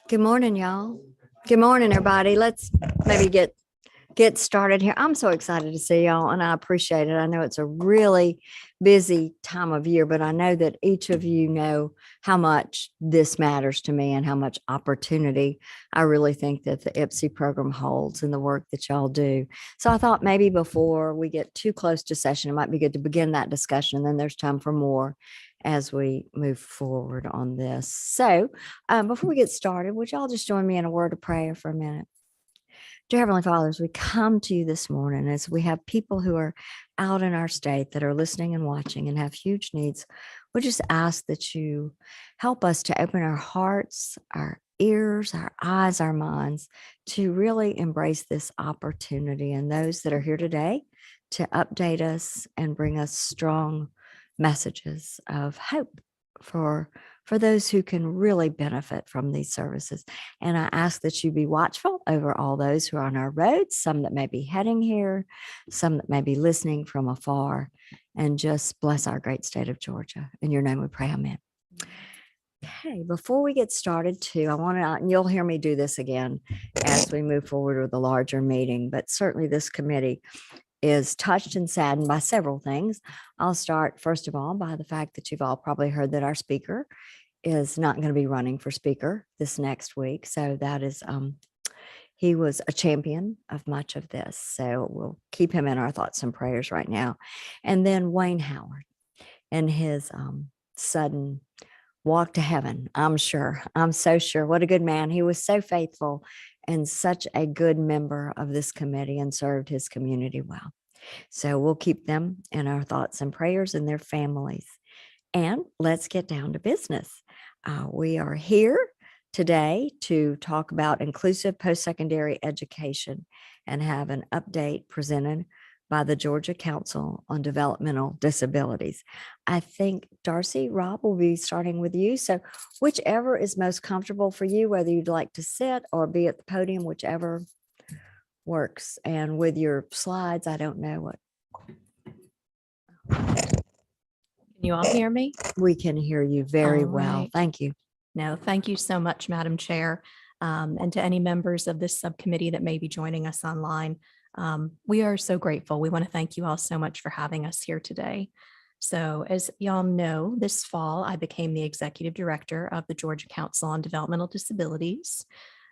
Good morning, y'all. Good morning, everybody. Let's maybe get started here. I'm so excited to see y'all, and I appreciate it. I know it's a really busy time of year, but I know that each of you know how much this matters to me and how much opportunity I really think that the IPSI program holds in the work that y'all do. So I thought maybe before we get too close to session, it might be good to begin that discussion, and then there's time for more as we move forward on this. So before we get started, would y'all just join me in a word of prayer for a minute? Dear Heavenly Father, as we come to you this morning, as we have people who are out in our state that are listening and watching and have huge needs, we just ask that you help us to open our hearts, our ears, our eyes, our minds to really embrace this opportunity, and those that are here today to update us and bring us strong messages of hope for those who can really benefit from these services. And I ask that you be watchful over all those who are on our roads, some that may be heading here, some that may be listening from afar, and just bless our great state of Georgia. In your name we pray, amen. Okay, before we get started too, I want to, and you'll hear me do this again as we move forward with a larger meeting, but certainly this committee is touched and saddened by several things. I'll start, first of all, by the fact that you've all probably heard that our speaker is not going to be running for speaker this next week. So that is, he was a champion of much of this. So we'll keep him in our thoughts and prayers right now. And then Wayne Howard and his sudden walk to heaven. I'm so sure. What a good man. He was so faithful and such a good member of this committee and served his community well. So we'll keep them in our thoughts and prayers and their families. And let's get down to business. We are here today to talk about inclusive post-secondary education and have an update presented by the Georgia Council on Developmental Disabilities. I think, Darcy, Rob will be starting with you. So whichever is most comfortable for you, whether you'd like to sit or be at the podium, whichever works. And with your slides, I don't know what. Can you all hear me? We can hear you very well. Right. Thank you. No, thank you so much, Madam Chair. And to any members of this subcommittee that may be joining us online, we are so grateful. We want to thank you all so much for having us here today. So as y'all know, this fall, I became the executive director of the Georgia Council on Developmental Disabilities.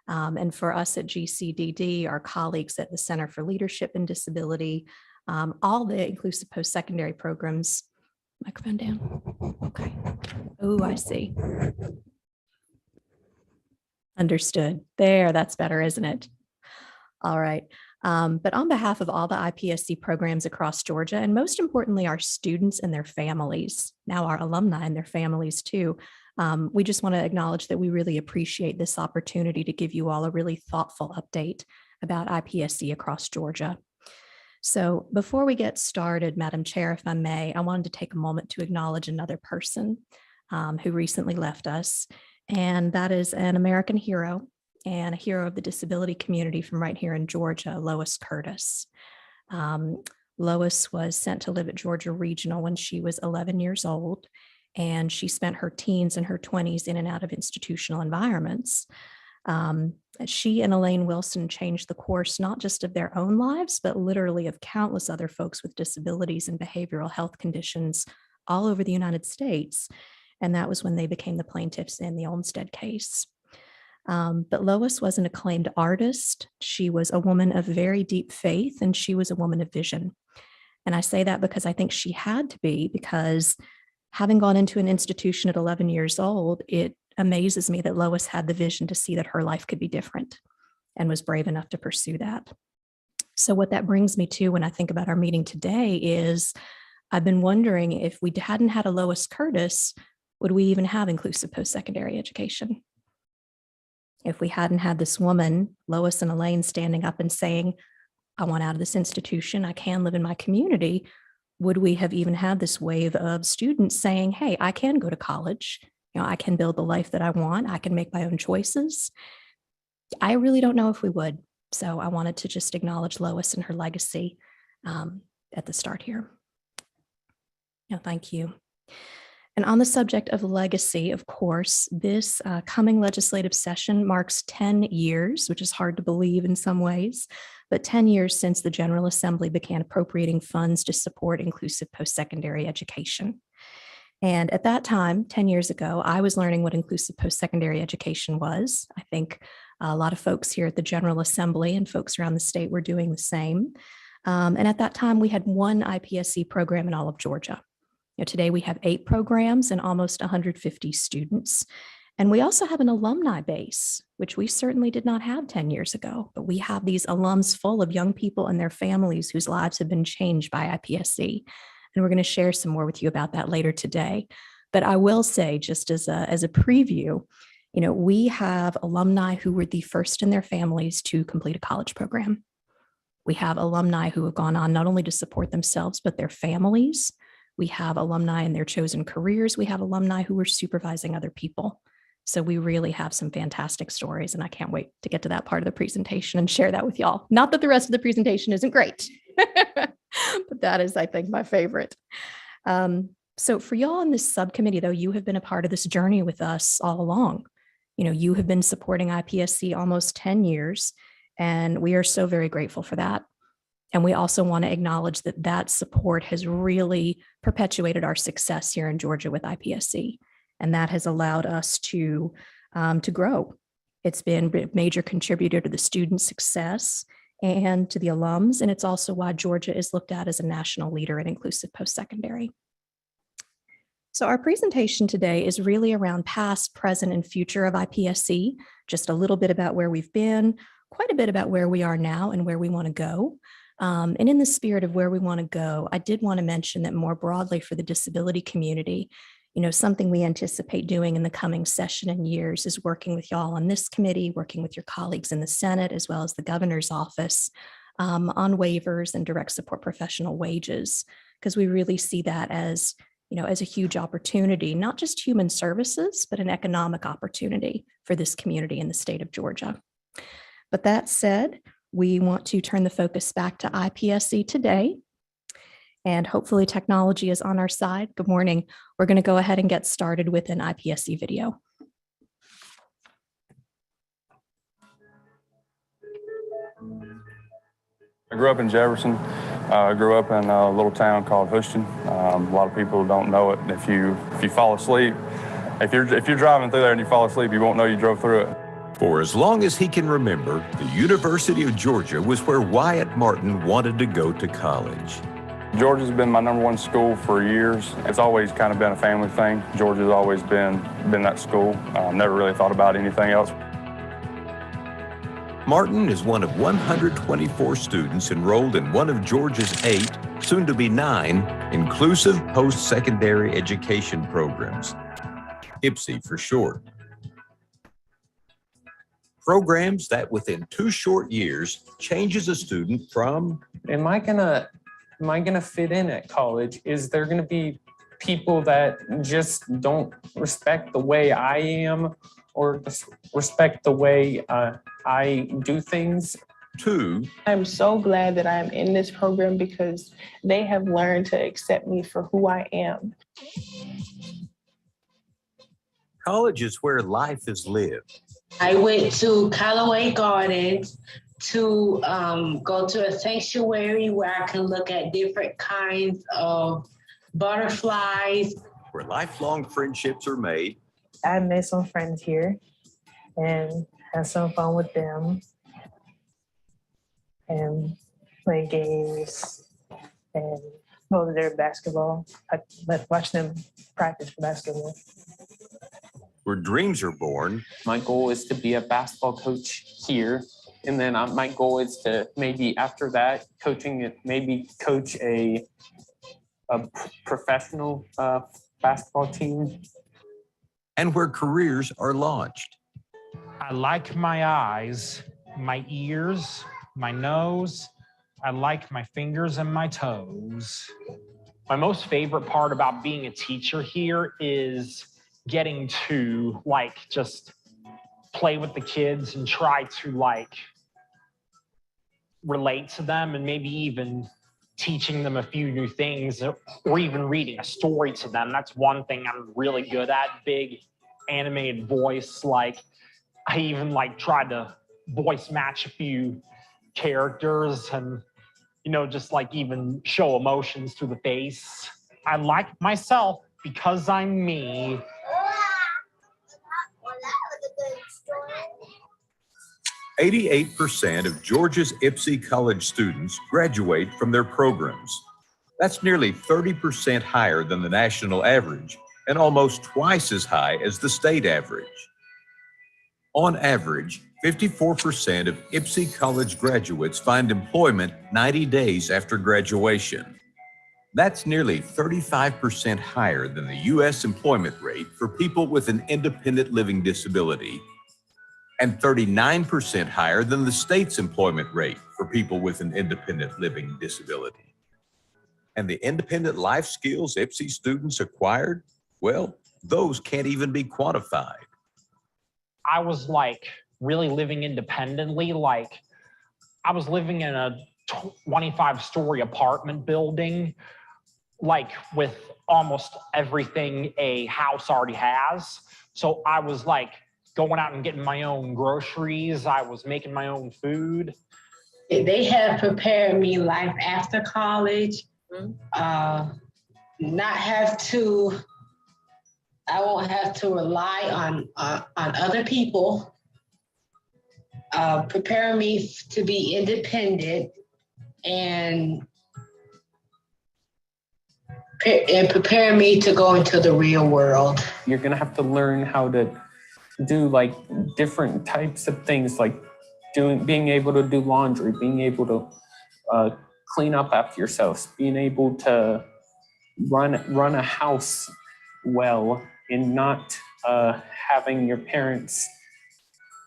And for us at GCDD, our colleagues at the Center for Leadership and Disability, all the inclusive post-secondary programs. Microphone down. Okay. Oh, I see. Understood. There, that's better, isn't it? All right. But on behalf of all the IPSC programs across Georgia, and most importantly, our students and their families, now our alumni and their families too, we just want to acknowledge that we really appreciate this opportunity to give you all a really thoughtful update about IPSC across Georgia. So before we get started, Madam Chair, if I may, I wanted to take a moment to acknowledge another person who recently left us, and that is an American hero and a hero of the disability community from right here in Georgia, Lois Curtis. Lois was sent to live at Georgia Regional when she was 11 years old, and she spent her teens and her 20s in and out of institutional environments. She and Elaine Wilson changed the course, not just of their own lives, but literally of countless other folks with disabilities and behavioral health conditions all over the United States. And that was when they became the plaintiffs in the Olmstead case. But Lois was an acclaimed artist. She was a woman of very deep faith, and she was a woman of vision. And I say that because I think she had to be, because having gone into an institution at 11 years old, it amazes me that Lois had the vision to see that her life could be different and was brave enough to pursue that. So what that brings me to when I think about our meeting today is I've been wondering, if we hadn't had a Lois Curtis, would we even have inclusive post-secondary education? If we hadn't had this woman, Lois and Elaine, standing up and saying, I want out of this institution, I can live in my community, would we have even had this wave of students saying, hey, I can go to college, I can build the life that I want, I can make my own choices? I really don't know if we would. So I wanted to just acknowledge Lois and her legacy at the start here. Thank you. And on the subject of legacy, of course, this coming legislative session marks 10 years, which is hard to believe in some ways, but 10 years since the General Assembly began appropriating funds to support inclusive post-secondary education. And at that time, 10 years ago, I was learning what inclusive post-secondary education was. I think a lot of folks here at the General Assembly and folks around the state were doing the same. And at that time, we had one IPSC program in all of Georgia. Today, we have 8 programs and almost 150 students. And we also have an alumni base, which we certainly did not have 10 years ago. But we have these alums full of young people and their families whose lives have been changed by IPSC. And we're going to share some more with you about that later today. But I will say, just as a preview, we have alumni who were the first in their families to complete a college program. We have alumni who have gone on not only to support themselves, but their families. We have alumni in their chosen careers. We have alumni who are supervising other people. So we really have some fantastic stories, and I can't wait to get to that part of the presentation and share that with y'all. Not that the rest of the presentation isn't great, but that is, I think, my favorite. So for y'all in this subcommittee, though, you have been a part of this journey with us all along. You have been supporting IPSC almost 10 years, and we are so very grateful for that. And we also want to acknowledge that that support has really perpetuated our success here in Georgia with IPSC. And that has allowed us to grow. It's been a major contributor to the student success and to the alums. And it's also why Georgia is looked at as a national leader in inclusive post-secondary. So our presentation today is really around past, present, and future of IPSC, just a little bit about where we've been, quite a bit about where we are now and where we want to go. And in the spirit of where we want to go, I did want to mention that more broadly for the disability community, something we anticipate doing in the coming session and years is working with y'all on this committee, working with your colleagues in the Senate, as well as the governor's office on waivers and direct support professional wages, because we really see that as a huge opportunity, not just human services, but an economic opportunity for this community in the state of Georgia. But that said, we want to turn the focus back to IPSC today, and hopefully technology is on our side. Good morning. We're going to go ahead and get started with an IPSC video. I grew up in Jefferson. I grew up in a little town called Houston. A lot of people don't know it. If you fall asleep, if you're driving through there and you fall asleep, you won't know you drove through it. For as long as he can remember, the University of Georgia was where Wyatt Martin wanted to go to college. Georgia's been my #1 school for years. It's always kind of been a family thing. Georgia's always been that school. Never really thought about anything else. Martin is one of 124 students enrolled in one of Georgia's 8, soon to be 9, inclusive post-secondary education programs, IPSE for short. Programs that within 2 short years changes a student from, am I gonna fit in at college? Is there gonna be people that just don't respect the way I am or respect the way I do things? to, I'm so glad that I'm in this program because they have learned to accept me for who I am. college is where life is lived. I went to Callaway Gardens to go to a sanctuary where I can look at different kinds of butterflies. Where lifelong friendships are made. I made some friends here and had some fun with them and play games and go to their basketball. I watch them practice for basketball. Where dreams are born. My goal is to be a basketball coach here. And then my goal is to maybe after that coaching, maybe coach a professional basketball team. And where careers are launched. I like my eyes, my ears, my nose. I like my fingers and my toes. My most favorite part about being a teacher here is getting to just play with the kids and try to relate to them and maybe even teaching them a few new things or even reading a story to them. That's one thing I'm really good at, big animated voice. Like I even like tried to voice match a few characters and, you know, just like even show emotions through the face. I like myself because I'm me. 88% of Georgia's Ipsy College students graduate from their programs. That's nearly 30% higher than the national average and almost twice as high as the state average. On average, 54% of Ipsy College graduates find employment 90 days after graduation. That's nearly 35% higher than the U.S. employment rate for people with an independent living disability, and 39% higher than the state's employment rate for people with an independent living disability. And the independent life skills Ipsy students acquired, well, those can't even be quantified. I was like really living independently. Like I was living in a 25-story apartment building, like with almost everything a house already has. So I was like going out and getting my own groceries. I was making my own food. They have prepared me life after college. Not have to, I won't have to rely on other people. Prepare me to be independent and prepare me to go into the real world. You're gonna have to learn how to do like different types of things, like being able to do laundry, being able to clean up after yourselves, being able to run a house well, and not having your parents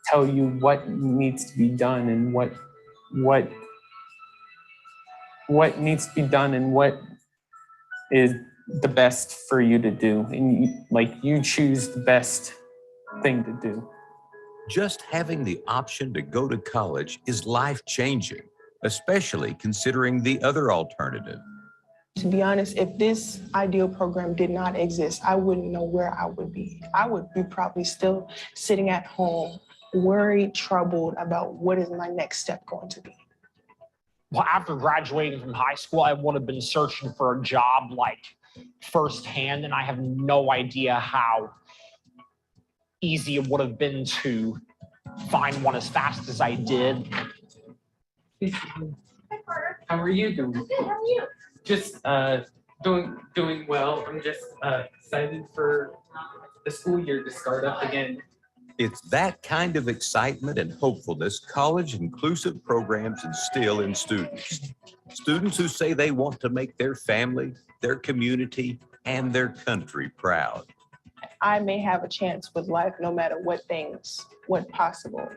tell you what needs to be done and what needs to be done and what is the best for you to do, and you choose the best thing to do. Just having the option to go to college is life-changing, especially considering the other alternative. To be honest, if this ideal program did not exist, I wouldn't know where I would be. I would be probably still sitting at home, worried, troubled about what is my next step going to be. Well, after graduating from high school, I would have been searching for a job like firsthand, and I have no idea how easy it would have been to find one as fast as I did. How are you doing? Good. How are you? Just doing well. I'm just excited for the school year to start up again. It's that kind of excitement and hopefulness college inclusive programs instill in students. Students who say they want to make their family, their community, and their country proud. I may have a chance with life no matter what possible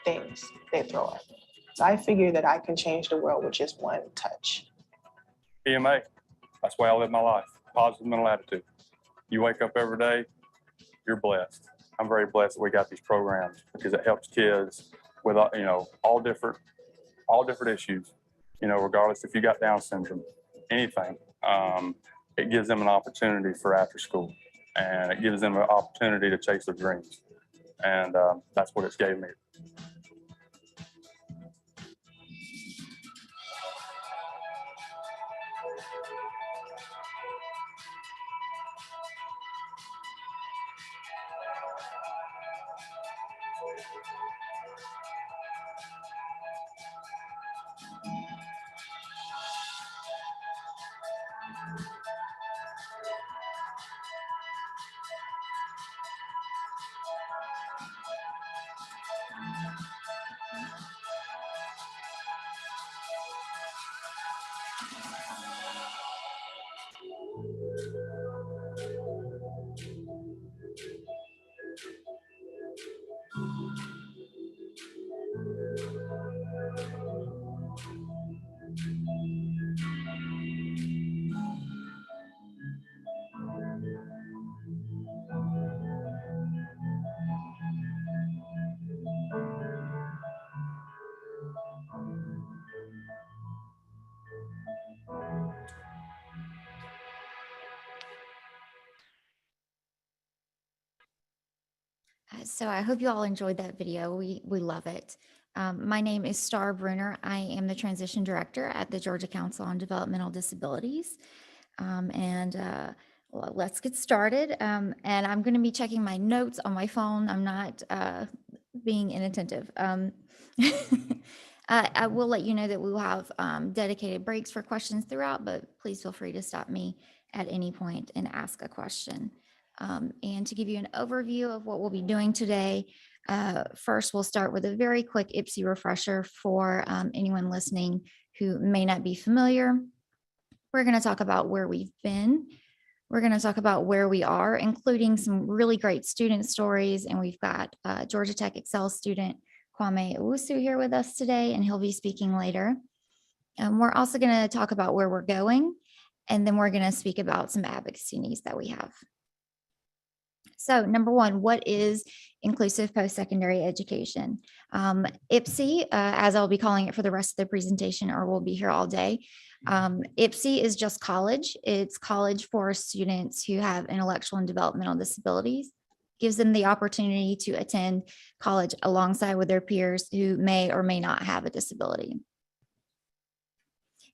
things they throw at me. So I figure that I can change the world with just one touch. PMA, that's the way I live my life. Positive mental attitude. You wake up every day, you're blessed. I'm very blessed that we got these programs because it helps kids with, you know, all different issues, you know, regardless if you got Down syndrome, anything. It gives them an opportunity for after school, and it gives them an opportunity to chase their dreams. And that's what it's gave me. So I hope you all enjoyed that video. We love it. My name is Star Bruner. I am the transition director at the Georgia Council on Developmental Disabilities. Well, let's get started. And I'm going to be checking my notes on my phone. I'm not being inattentive. I will let you know that we will have dedicated breaks for questions throughout, but please feel free to stop me at any point and ask a question. And to give you an overview of what we'll be doing today, first we'll start with a very quick IPSI refresher for anyone listening who may not be familiar. We're going to talk about where we've been. We're going to talk about where we are, including some really great student stories. And we've got Georgia Tech Excel student Kwame Owusu here with us today, and he'll be speaking later. We're also going to talk about where we're going, and then we're going to speak about some advocacy needs that we have. So number one, what is inclusive post-secondary education? IPSI, as I'll be calling it for the rest of the presentation, or we'll be here all day. IPSI is just college. It's college for students who have intellectual and developmental disabilities. Gives them the opportunity to attend college alongside with their peers who may or may not have a disability.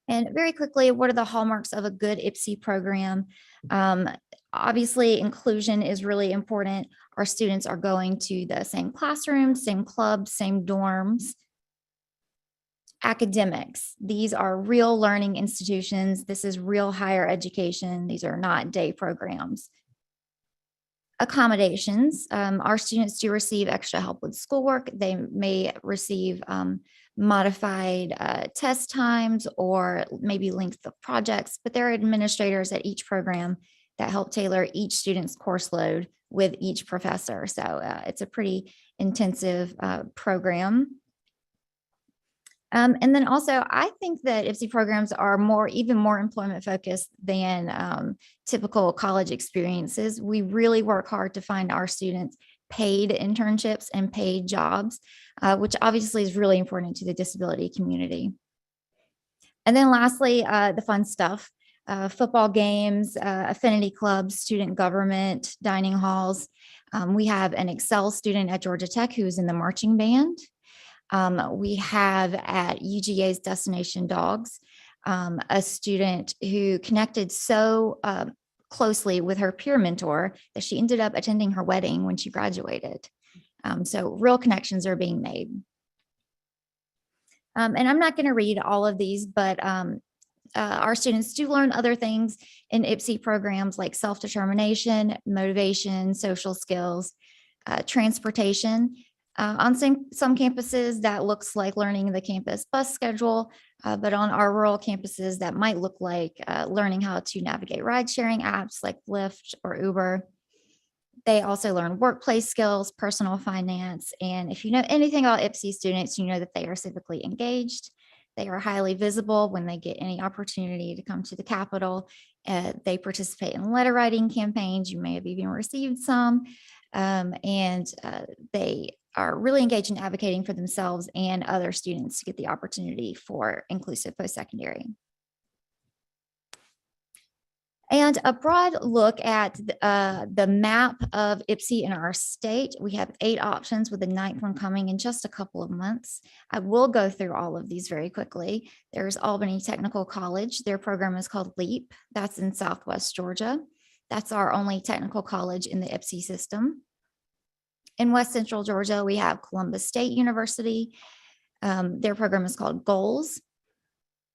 And very quickly, what are the hallmarks of a good IPSI program? Obviously, inclusion is really important. Our students are going to the same classrooms, same clubs, same dorms. Academics, these are real learning institutions. This is real higher education. These are not day programs. Accommodations, our students do receive extra help with schoolwork. They may receive modified test times or maybe length of projects, but there are administrators at each program that help tailor each student's course load with each professor. So it's a pretty intensive program. And then also, I think that IPSI programs are even more employment focused than typical college experiences. We really work hard to find our students paid internships and paid jobs, which obviously is really important to the disability community. And then lastly, the fun stuff, football games, affinity clubs, student government, dining halls. We have an Excel student at Georgia Tech who is in the marching band. We have at UGA's Destination Dogs, a student who connected so closely with her peer mentor that she ended up attending her wedding when she graduated. So real connections are being made. And I'm not going to read all of these, but our students do learn other things in IPSI programs like self-determination, motivation, social skills, transportation. On some campuses, that looks like learning the campus bus schedule, but on our rural campuses, that might look like learning how to navigate ride-sharing apps like Lyft or Uber. They also learn workplace skills, personal finance, and if you know anything about IPSI students, you know that they are civically engaged. They are highly visible when they get any opportunity to come to the Capitol. They participate in letter writing campaigns. You may have even received some, and they are really engaged in advocating for themselves and other students to get the opportunity for inclusive post-secondary. And a broad look at the map of IPSI in our state. We have 8 options with the 9th one coming in just a couple of months. I will go through all of these very quickly. There's Albany Technical College. Their program is called LEAP. That's in Southwest Georgia. That's our only technical college in the IPSI system. In West Central Georgia, we have Columbus State University. Their program is called GOALS.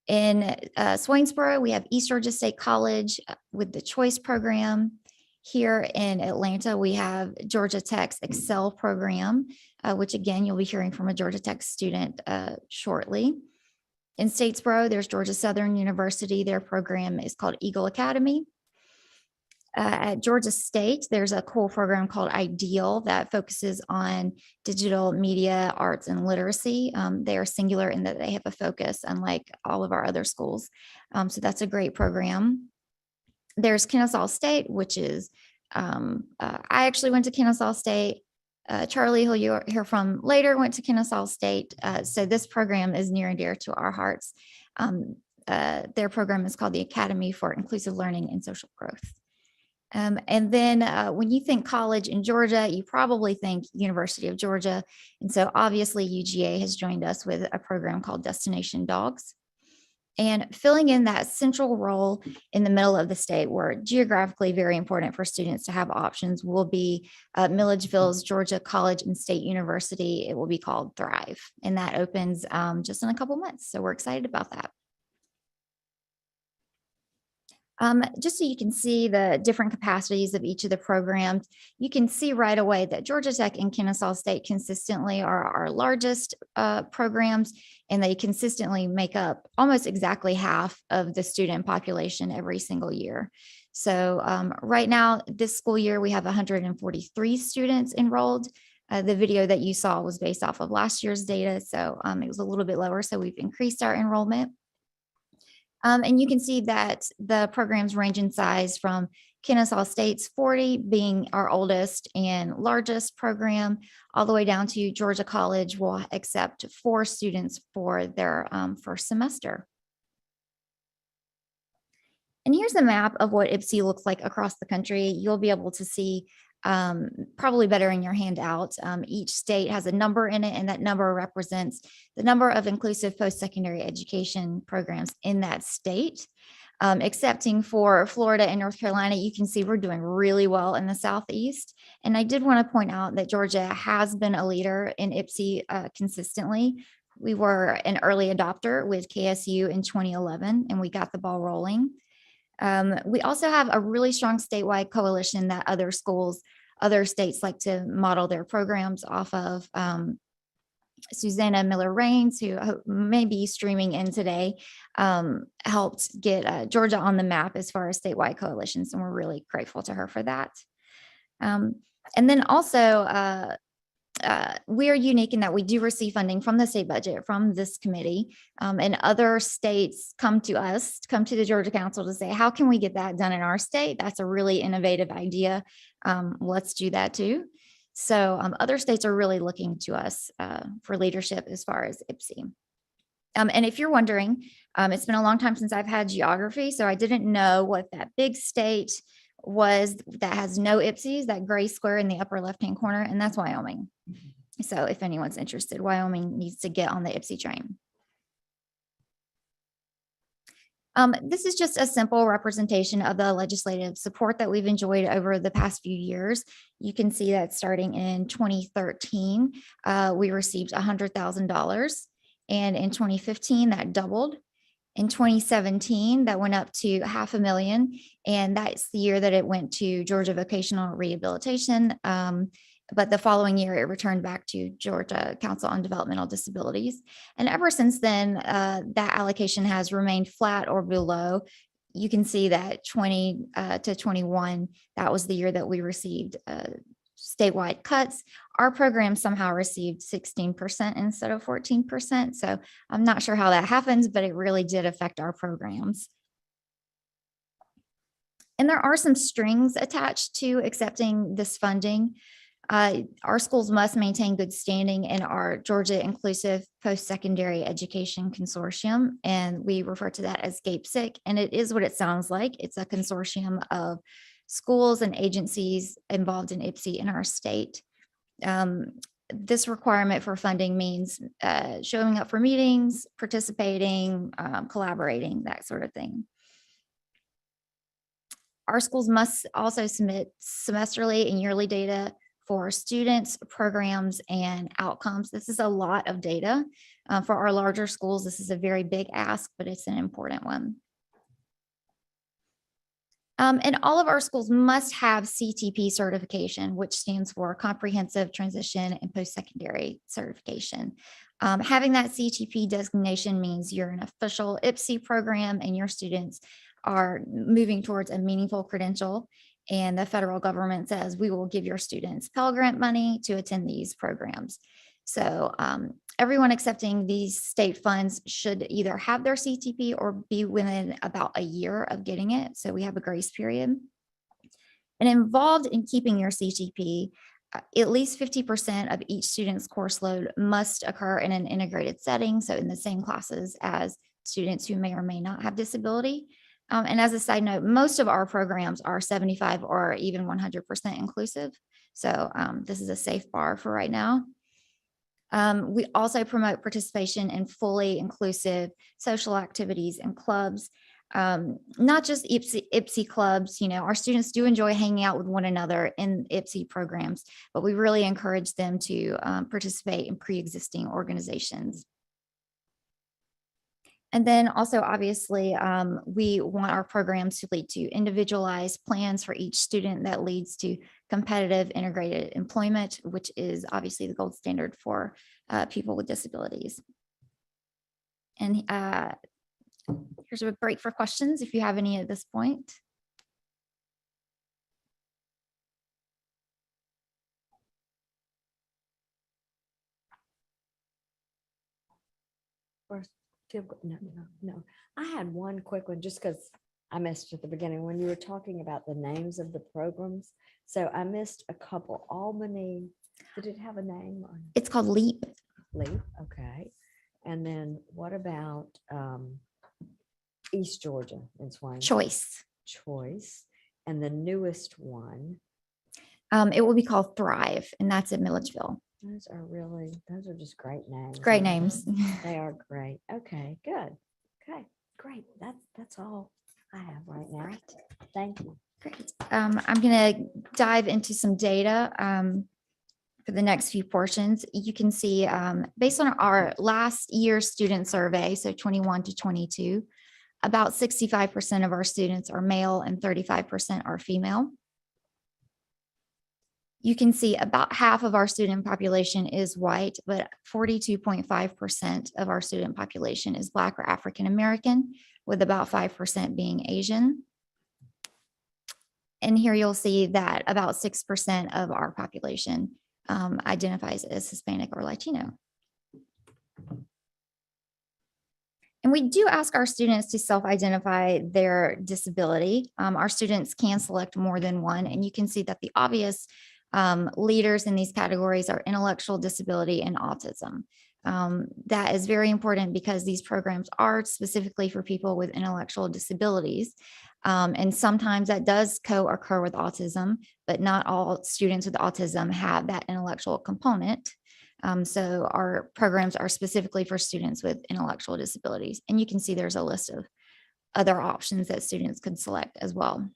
In Swainsboro, we have East Georgia State College with the Choice program. Here in Atlanta, we have Georgia Tech's Excel program, which again, you'll be hearing from a Georgia Tech student shortly. In Statesboro, there's Georgia Southern University. Their program is called Eagle Academy. At Georgia State, there's a cool program called IDEAL that focuses on digital media, arts, and literacy. They are singular in that they have a focus, unlike all of our other schools. So that's a great program. There's Kennesaw State, which is, I actually went to Kennesaw State. Charlie, who you'll hear from later, went to Kennesaw State. So this program is near and dear to our hearts. Their program is called the Academy for Inclusive Learning and Social Growth. And then when you think college in Georgia, you probably think University of Georgia. And so obviously UGA has joined us with a program called Destination Dogs. And filling in that central role in the middle of the state, where geographically very important for students to have options, will be Milledgeville's Georgia College and State University. It will be called Thrive, and that opens just in a couple months. So we're excited about that. Just so you can see the different capacities of each of the programs, you can see right away that Georgia Tech and Kennesaw State consistently are our largest programs, and they consistently make up almost exactly half of the student population every single year. So right now, this school year, we have 143 students enrolled. The video that you saw was based off of last year's data, so it was a little bit lower, so we've increased our enrollment. And you can see that the programs range in size from Kennesaw State's 40 being our oldest and largest program, all the way down to Georgia College will accept 4 students for their first semester. And here's a map of what IPSI looks like across the country. You'll be able to see probably better in your handout. Each state has a number in it, and that number represents the number of inclusive post-secondary education programs in that state. Excepting for Florida and North Carolina, you can see we're doing really well in the Southeast. And I did want to point out that Georgia has been a leader in IPSI consistently. We were an early adopter with KSU in 2011, and we got the ball rolling. We also have a really strong statewide coalition that other schools, other states like to model their programs off of. Susanna Miller-Raines, who may be streaming in today, helped get Georgia on the map as far as statewide coalitions, and we're really grateful to her for that. And then also, we are unique in that we do receive funding from the state budget, from this committee, and other states come to us, come to the Georgia Council to say, how can we get that done in our state? That's a really innovative idea. Let's do that too. So other states are really looking to us for leadership as far as IPSI. And if you're wondering, it's been a long time since I've had geography, so I didn't know what that big state was that has no IPSIs, that gray square in the upper left-hand corner, and that's Wyoming. So if anyone's interested, Wyoming needs to get on the IPSI train. This is just a simple representation of the legislative support that we've enjoyed over the past few years. You can see that starting in 2013, we received $100,000, and in 2015, that doubled. In 2017, that went up to $500,000, and that's the year that it went to Georgia Vocational Rehabilitation. But the following year, it returned back to Georgia Council on Developmental Disabilities. And ever since then, that allocation has remained flat or below. You can see that 20 to 21, that was the year that we received statewide cuts. Our program somehow received 16% instead of 14%. So I'm not sure how that happens, but it really did affect our programs. And there are some strings attached to accepting this funding. Our schools must maintain good standing in our Georgia Inclusive Post-Secondary Education Consortium, and we refer to that as GAPESIC, and it is what it sounds like. It's a consortium of schools and agencies involved in IPSI in our state. This requirement for funding means showing up for meetings, participating, collaborating, that sort of thing. Our schools must also submit semesterly and yearly data for students, programs, and outcomes. This is a lot of data. For our larger schools, this is a very big ask, but it's an important one. And all of our schools must have CTP certification, which stands for Comprehensive Transition and Post-Secondary Certification. Having that CTP designation means you're an official IPSI program and your students are moving towards a meaningful credential. And the federal government says we will give your students Pell Grant money to attend these programs. So everyone accepting these state funds should either have their CTP or be within about a year of getting it. So we have a grace period. And involved in keeping your CTP, at least 50% of each student's course load must occur in an integrated setting. So in the same classes as students who may or may not have disability. And as a side note, most of our programs are 75 or even 100% inclusive. So this is a safe bar for right now. We also promote participation in fully inclusive social activities and clubs, not just IPSI clubs. You know, our students do enjoy hanging out with one another in IPSI programs, but we really encourage them to participate in pre-existing organizations. And then also, obviously, we want our programs to lead to individualized plans for each student that leads to competitive integrated employment, which is obviously the gold standard for people with disabilities. And here's a break for questions if you have any at this point. No. I had one quick one just because I missed at the beginning when you were talking about the names of the programs. So I missed a couple. Albany, did it have a name? It's called LEAP. LEAP, okay. And then what about East Georgia in Swain? Choice. Choice. And the newest one? It will be called Thrive, and that's in Milledgeville. Those are just great names. Great names. They are great. Okay, good. Okay, great. That's all I have right now. Great. Thank you. Great. I'm going to dive into some data for the next few portions. You can see based on our last year's student survey, so 21 to 22, about 65% of our students are male and 35% are female. You can see about half of our student population is white, but 42.5% of our student population is Black or African American, with about 5% being Asian. And here you'll see that about 6% of our population identifies as Hispanic or Latino. And we do ask our students to self-identify their disability. Our students can select more than one, and you can see that the obvious leaders in these categories are intellectual disability and autism. That is very important because these programs are specifically for people with intellectual disabilities. And sometimes that does co-occur with autism, but not all students with autism have that intellectual component. So our programs are specifically for students with intellectual disabilities. And you can see there's a list of other options that students can select as well.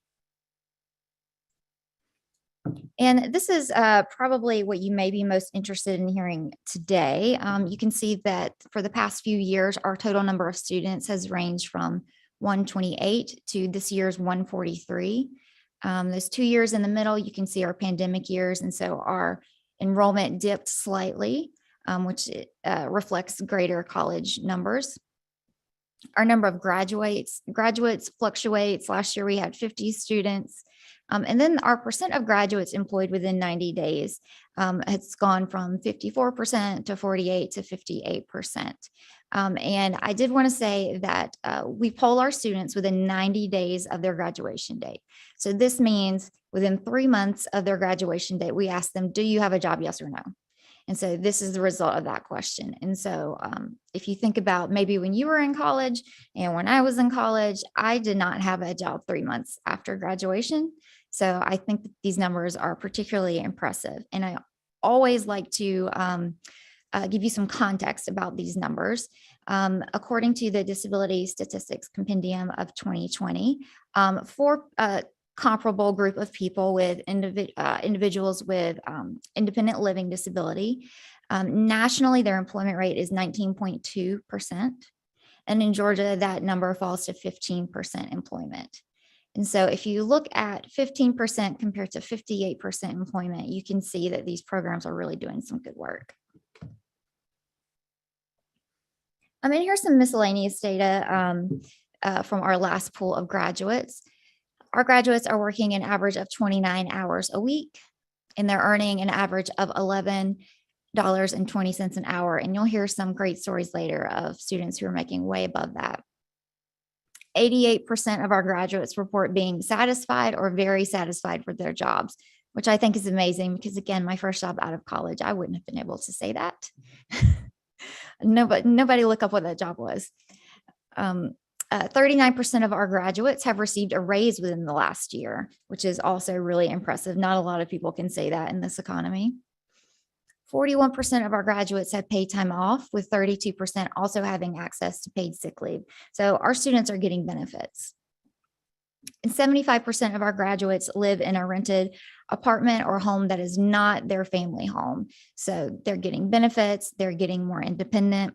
And this is probably what you may be most interested in hearing today. You can see that for the past few years, our total number of students has ranged from 128 to this year's 143. Those 2 years in the middle, you can see our pandemic years. And so our enrollment dipped slightly, which reflects greater college numbers. Our number of graduates fluctuates. Last year we had 50 students. And then our percent of graduates employed within 90 days has gone from 54% to 48 to 58%. And I did want to say that we poll our students within 90 days of their graduation date. So this means within 3 months of their graduation date, we ask them, do you have a job, yes or no? And so this is the result of that question. And so if you think about maybe when you were in college and when I was in college, I did not have a job 3 months after graduation. So I think that these numbers are particularly impressive. And I always like to give you some context about these numbers. According to the Disability Statistics Compendium of 2020, for a comparable group of people with individuals with independent living disability, nationally, their employment rate is 19.2%. And in Georgia, that number falls to 15% employment. And so if you look at 15% compared to 58% employment, you can see that these programs are really doing some good work. And here's some miscellaneous data from our last pool of graduates. Our graduates are working an average of 29 hours a week, and they're earning an average of $11.20 an hour. And you'll hear some great stories later of students who are making way above that. 88% of our graduates report being satisfied or very satisfied with their jobs, which I think is amazing because, again, my first job out of college, I wouldn't have been able to say that. Nobody look up what that job was. 39% of our graduates have received a raise within the last year, which is also really impressive. Not a lot of people can say that in this economy. 41% of our graduates have paid time off, with 32% also having access to paid sick leave. So our students are getting benefits. And 75% of our graduates live in a rented apartment or home that is not their family home. So they're getting benefits, they're getting more independent.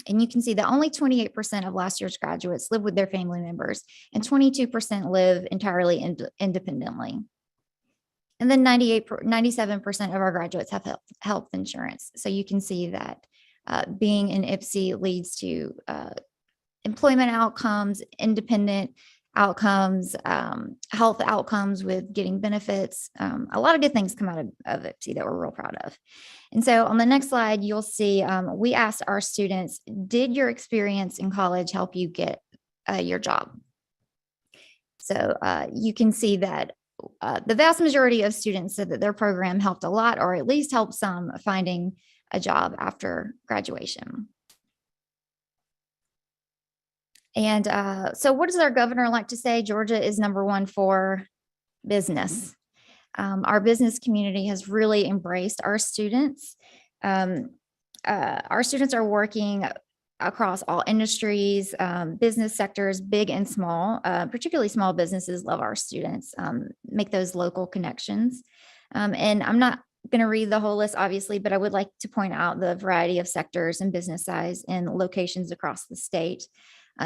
And you can see that only 28% of last year's graduates live with their family members, and 22% live entirely independently. And then 97% of our graduates have health insurance. So you can see that being in IPSI leads to employment outcomes, independent outcomes, health outcomes with getting benefits. A lot of good things come out of IPSI that we're real proud of. And so on the next slide, you'll see we asked our students, did your experience in college help you get your job? So you can see that the vast majority of students said that their program helped a lot, or at least helped some finding a job after graduation. And so what does our governor like to say? Georgia is #1 for business. Our business community has really embraced our students. Our students are working across all industries, business sectors, big and small. Particularly small businesses love our students, make those local connections. And I'm not going to read the whole list, obviously, but I would like to point out the variety of sectors and business size and locations across the state.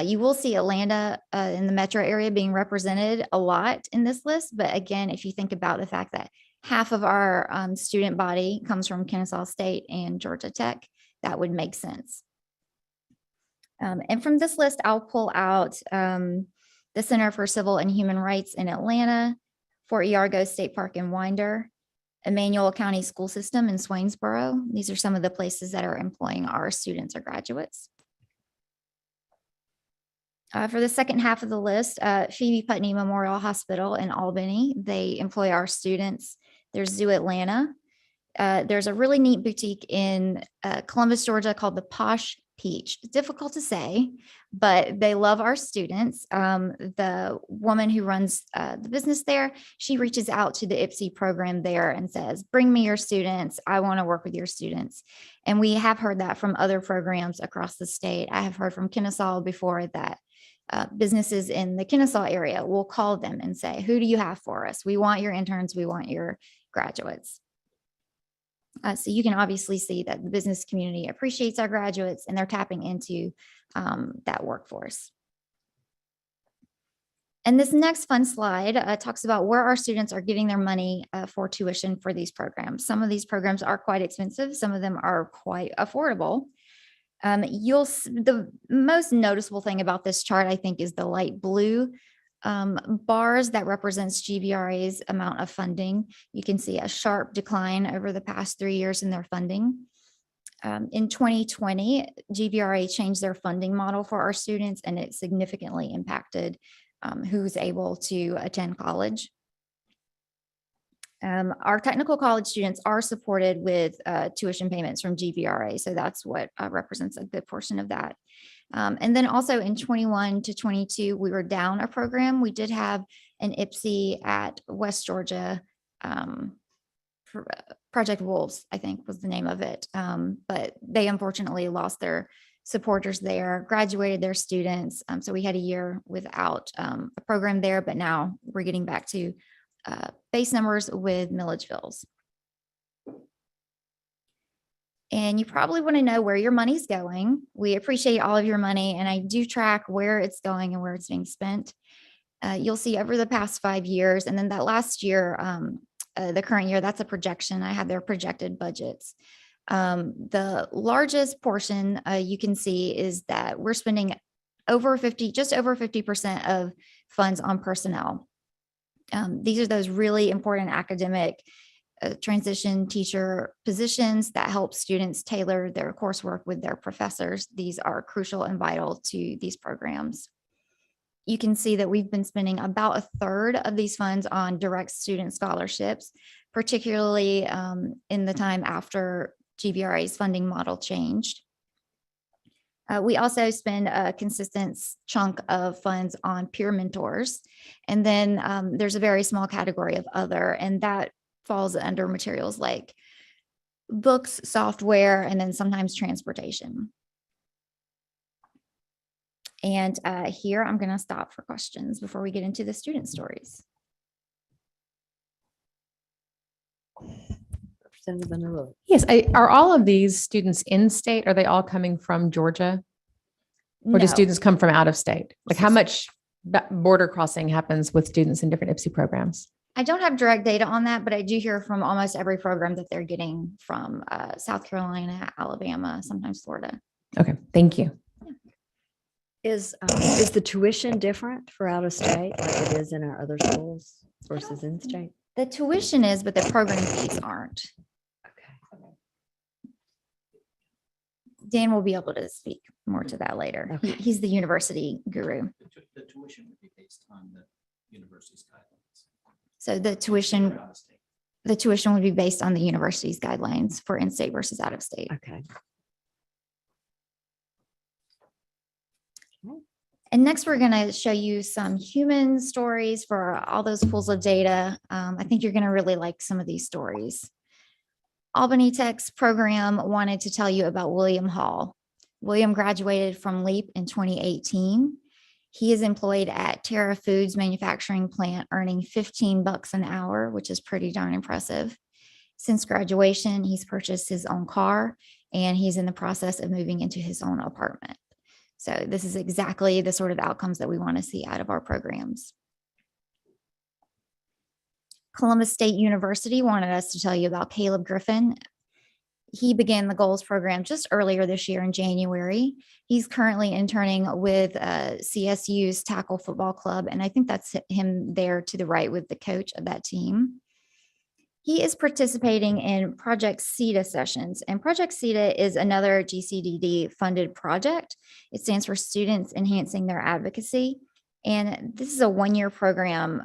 You will see Atlanta in the metro area being represented a lot in this list. But again, if you think about the fact that half of our student body comes from Kennesaw State and Georgia Tech, that would make sense. And from this list, I'll pull out the Center for Civil and Human Rights in Atlanta, Fort Yargo State Park in Winder, Emmanuel County School System in Swainsboro. These are some of the places that are employing our students or graduates. For the second half of the list, Phoebe Putney Memorial Hospital in Albany, they employ our students. There's Zoo Atlanta. There's a really neat boutique in Columbus, Georgia called the Posh Peach. It's difficult to say, but they love our students. The woman who runs the business there, she reaches out to the IPSI program there and says, bring me your students. I want to work with your students. And we have heard that from other programs across the state. I have heard from Kennesaw before that businesses in the Kennesaw area will call them and say, who do you have for us? We want your interns. We want your graduates. So you can obviously see that the business community appreciates our graduates and they're tapping into that workforce. And this next fun slide talks about where our students are getting their money for tuition for these programs. Some of these programs are quite expensive. Some of them are quite affordable. The most noticeable thing about this chart, I think, is the light blue bars that represents GVRA's amount of funding. You can see a sharp decline over the past 3 years in their funding. In 2020, GVRA changed their funding model for our students, and it significantly impacted who's able to attend college. Our technical college students are supported with tuition payments from GVRA, so that's what represents a good portion of that. And then also in 21 to 22, we were down a program. We did have an IPSI at West Georgia, Project Wolves, I think was the name of it. But they unfortunately lost their supporters there, graduated their students. So we had a year without a program there, but now we're getting back to base numbers with Milledgevilles. And you probably want to know where your money's going. We appreciate all of your money, and I do track where it's going and where it's being spent. You'll see over the past 5 years, and then that last year, the current year, that's a projection. I have their projected budgets. The largest portion you can see is that we're spending just over 50% of funds on personnel. These are those really important academic transition teacher positions that help students tailor their coursework with their professors. These are crucial and vital to these programs. You can see that we've been spending about a third of these funds on direct student scholarships, particularly in the time after GVRA's funding model changed. We also spend a consistent chunk of funds on peer mentors. And then there's a very small category of other, and that falls under materials like books, software, and then sometimes transportation. And here I'm going to stop for questions before we get into the student stories. Representative Vanderbilt. Yes, are all of these students in state? Are they all coming from Georgia? Or do No. students come from out of state? Like how much border crossing happens with students in different IPSI programs? I don't have direct data on that, but I do hear from almost every program that they're getting from South Carolina, Alabama, sometimes Florida. Okay, thank you. Is the tuition different for out of state like it is in our other schools versus in state? The tuition is, but the program fees aren't. Okay. Dan will be able to speak more to that later. Okay. He's the university guru. The tuition would be based on the university's guidelines. So the tuition would be based on the university's guidelines for in-state versus out of state. Okay. And next, we're going to show you some human stories for all those pools of data. I think you're going to really like some of these stories. Albany Tech's program wanted to tell you about William Hall. William graduated from LEAP in 2018. He is employed at Terra Foods manufacturing plant, earning $15 an hour, which is pretty darn impressive. Since graduation, he's purchased his own car, and he's in the process of moving into his own apartment. So this is exactly the sort of outcomes that we want to see out of our programs. Columbus State University wanted us to tell you about Caleb Griffin. He began the Goals program just earlier this year in January. He's currently interning with CSU's Tackle Football Club, and I think that's him there to the right with the coach of that team. He is participating in Project CETA sessions, and Project CETA is another GCDD funded project. It stands for Students Enhancing Their Advocacy, and this is a one-year program,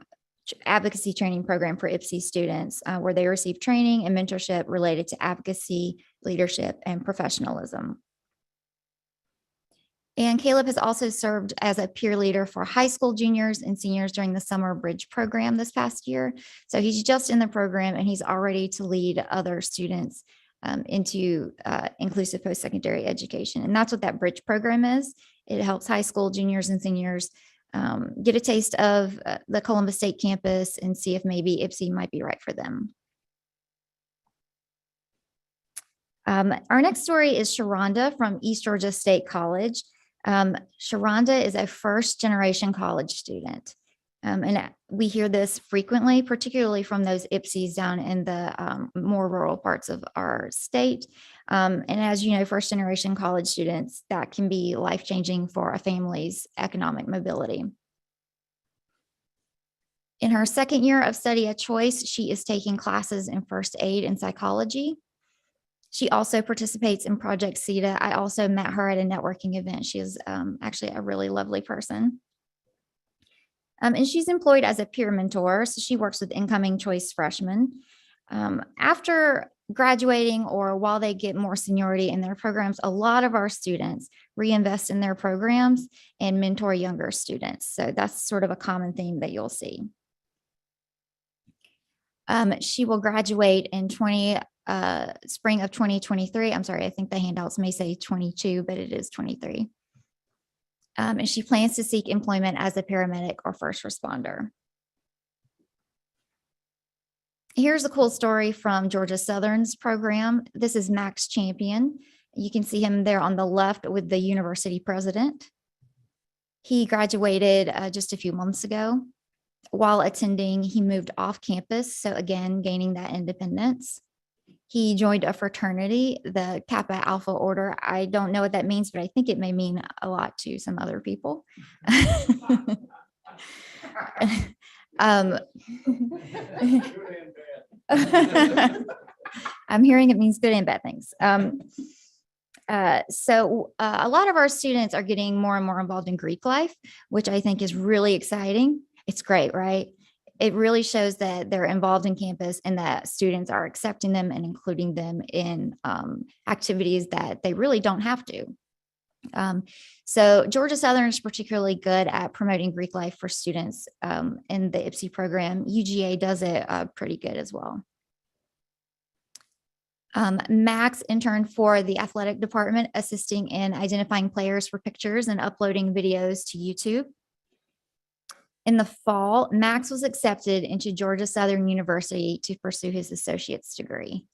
advocacy training program for IPSI students where they receive training and mentorship related to advocacy, leadership, and professionalism. And Caleb has also served as a peer leader for high school juniors and seniors during the Summer Bridge program this past year. So he's just in the program and he's already to lead other students into inclusive post-secondary education. And that's what that Bridge program is. It helps high school juniors and seniors get a taste of the Columbus State campus and see if maybe IPSI might be right for them. Our next story is Sharonda from East Georgia State College. Sharonda is a first-generation college student. And we hear this frequently, particularly from those IPSIs down in the more rural parts of our state. And as you know, first-generation college students, that can be life-changing for a family's economic mobility. In her second year of study at Choice, she is taking classes in first aid and psychology. She also participates in Project CETA. I also met her at a networking event. She is actually a really lovely person. And she's employed as a peer mentor. So she works with incoming Choice freshmen. After graduating or while they get more seniority in their programs, a lot of our students reinvest in their programs and mentor younger students. So that's sort of a common theme that you'll see. She will graduate in spring of 2023. I'm sorry, I think the handouts may say 22, but it is 23. And she plans to seek employment as a paramedic or first responder. Here's a cool story from Georgia Southern's program. This is Max Champion. You can see him there on the left with the university president. He graduated just a few months ago. While attending, he moved off campus, so again, gaining that independence. He joined a fraternity, the Kappa Alpha Order. I don't know what that means, but I think it may mean a lot to some other people. I'm hearing it means good and bad things. So a lot of our students are getting more and more involved in Greek life, which I think is really exciting. It's great, right? It really shows that they're involved in campus and that students are accepting them and including them in activities that they really don't have to. So Georgia Southern is particularly good at promoting Greek life for students in the IPSI program. UGA does it pretty good as well. Max interned for the athletic department, assisting in identifying players for pictures and uploading videos to YouTube. In the fall, Max was accepted into Georgia Southern University to pursue his associate's degree,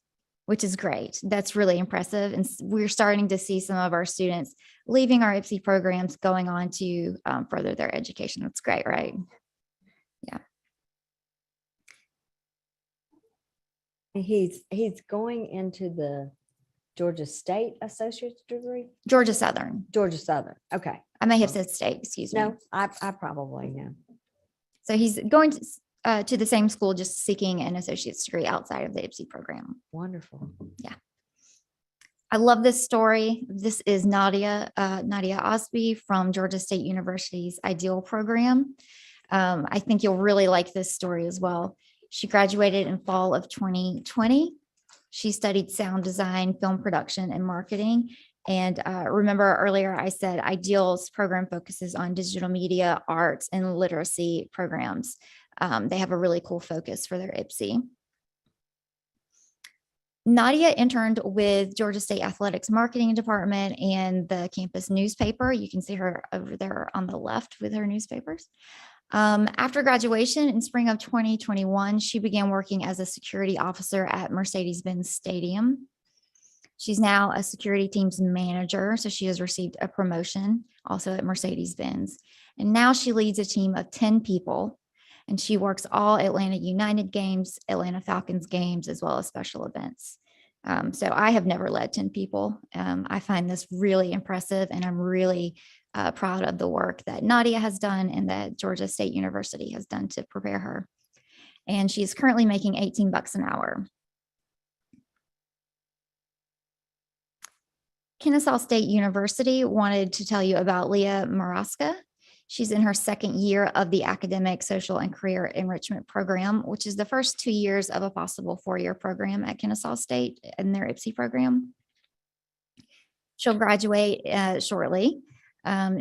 which is great. That's really impressive. And we're starting to see some of our students leaving our IPSI programs, going on to further their education. That's great, right? Yeah. He's going into the Georgia State associate's degree. Georgia Southern. Georgia Southern. Okay. I may have said state, excuse me. No, I probably know. So he's going to the same school, just seeking an associate's degree outside of the IPSI program. Wonderful. Yeah. I love this story. This is Nadia Osby from Georgia State University's Ideal program. I think you'll really like this story as well. She graduated in fall of 2020. She studied sound design, film production, and marketing. And remember earlier I said Ideal's program focuses on digital media, arts, and literacy programs. They have a really cool focus for their IPSI. Nadia interned with Georgia State Athletics Marketing Department and the campus newspaper. You can see her over there on the left with her newspapers. After graduation in spring of 2021, she began working as a security officer at Mercedes-Benz Stadium. She's now a security team's manager, so she has received a promotion also at Mercedes-Benz. And now she leads a team of 10 people, and she works all Atlanta United games, Atlanta Falcons games, as well as special events. So I have never led 10 people. I find this really impressive, and I'm really proud of the work that Nadia has done and that Georgia State University has done to prepare her. And she's currently making $18 an hour. Kennesaw State University wanted to tell you about Leah Maraska. She's in her second year of the Academic, Social, and Career Enrichment Program, which is the first 2 years of a possible 4-year program at Kennesaw State in their IPSI program. She'll graduate shortly.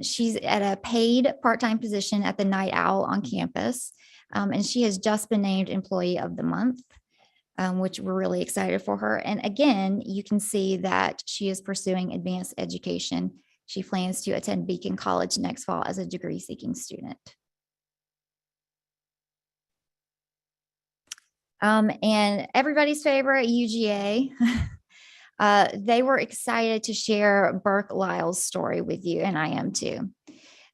She's at a paid part-time position at the Night Owl on campus, and she has just been named Employee of the Month, which we're really excited for her. And again, you can see that she is pursuing advanced education. She plans to attend Beacon College next fall as a degree-seeking student. And everybody's favorite, UGA. They were excited to share Burke Lyle's story with you, and I am too.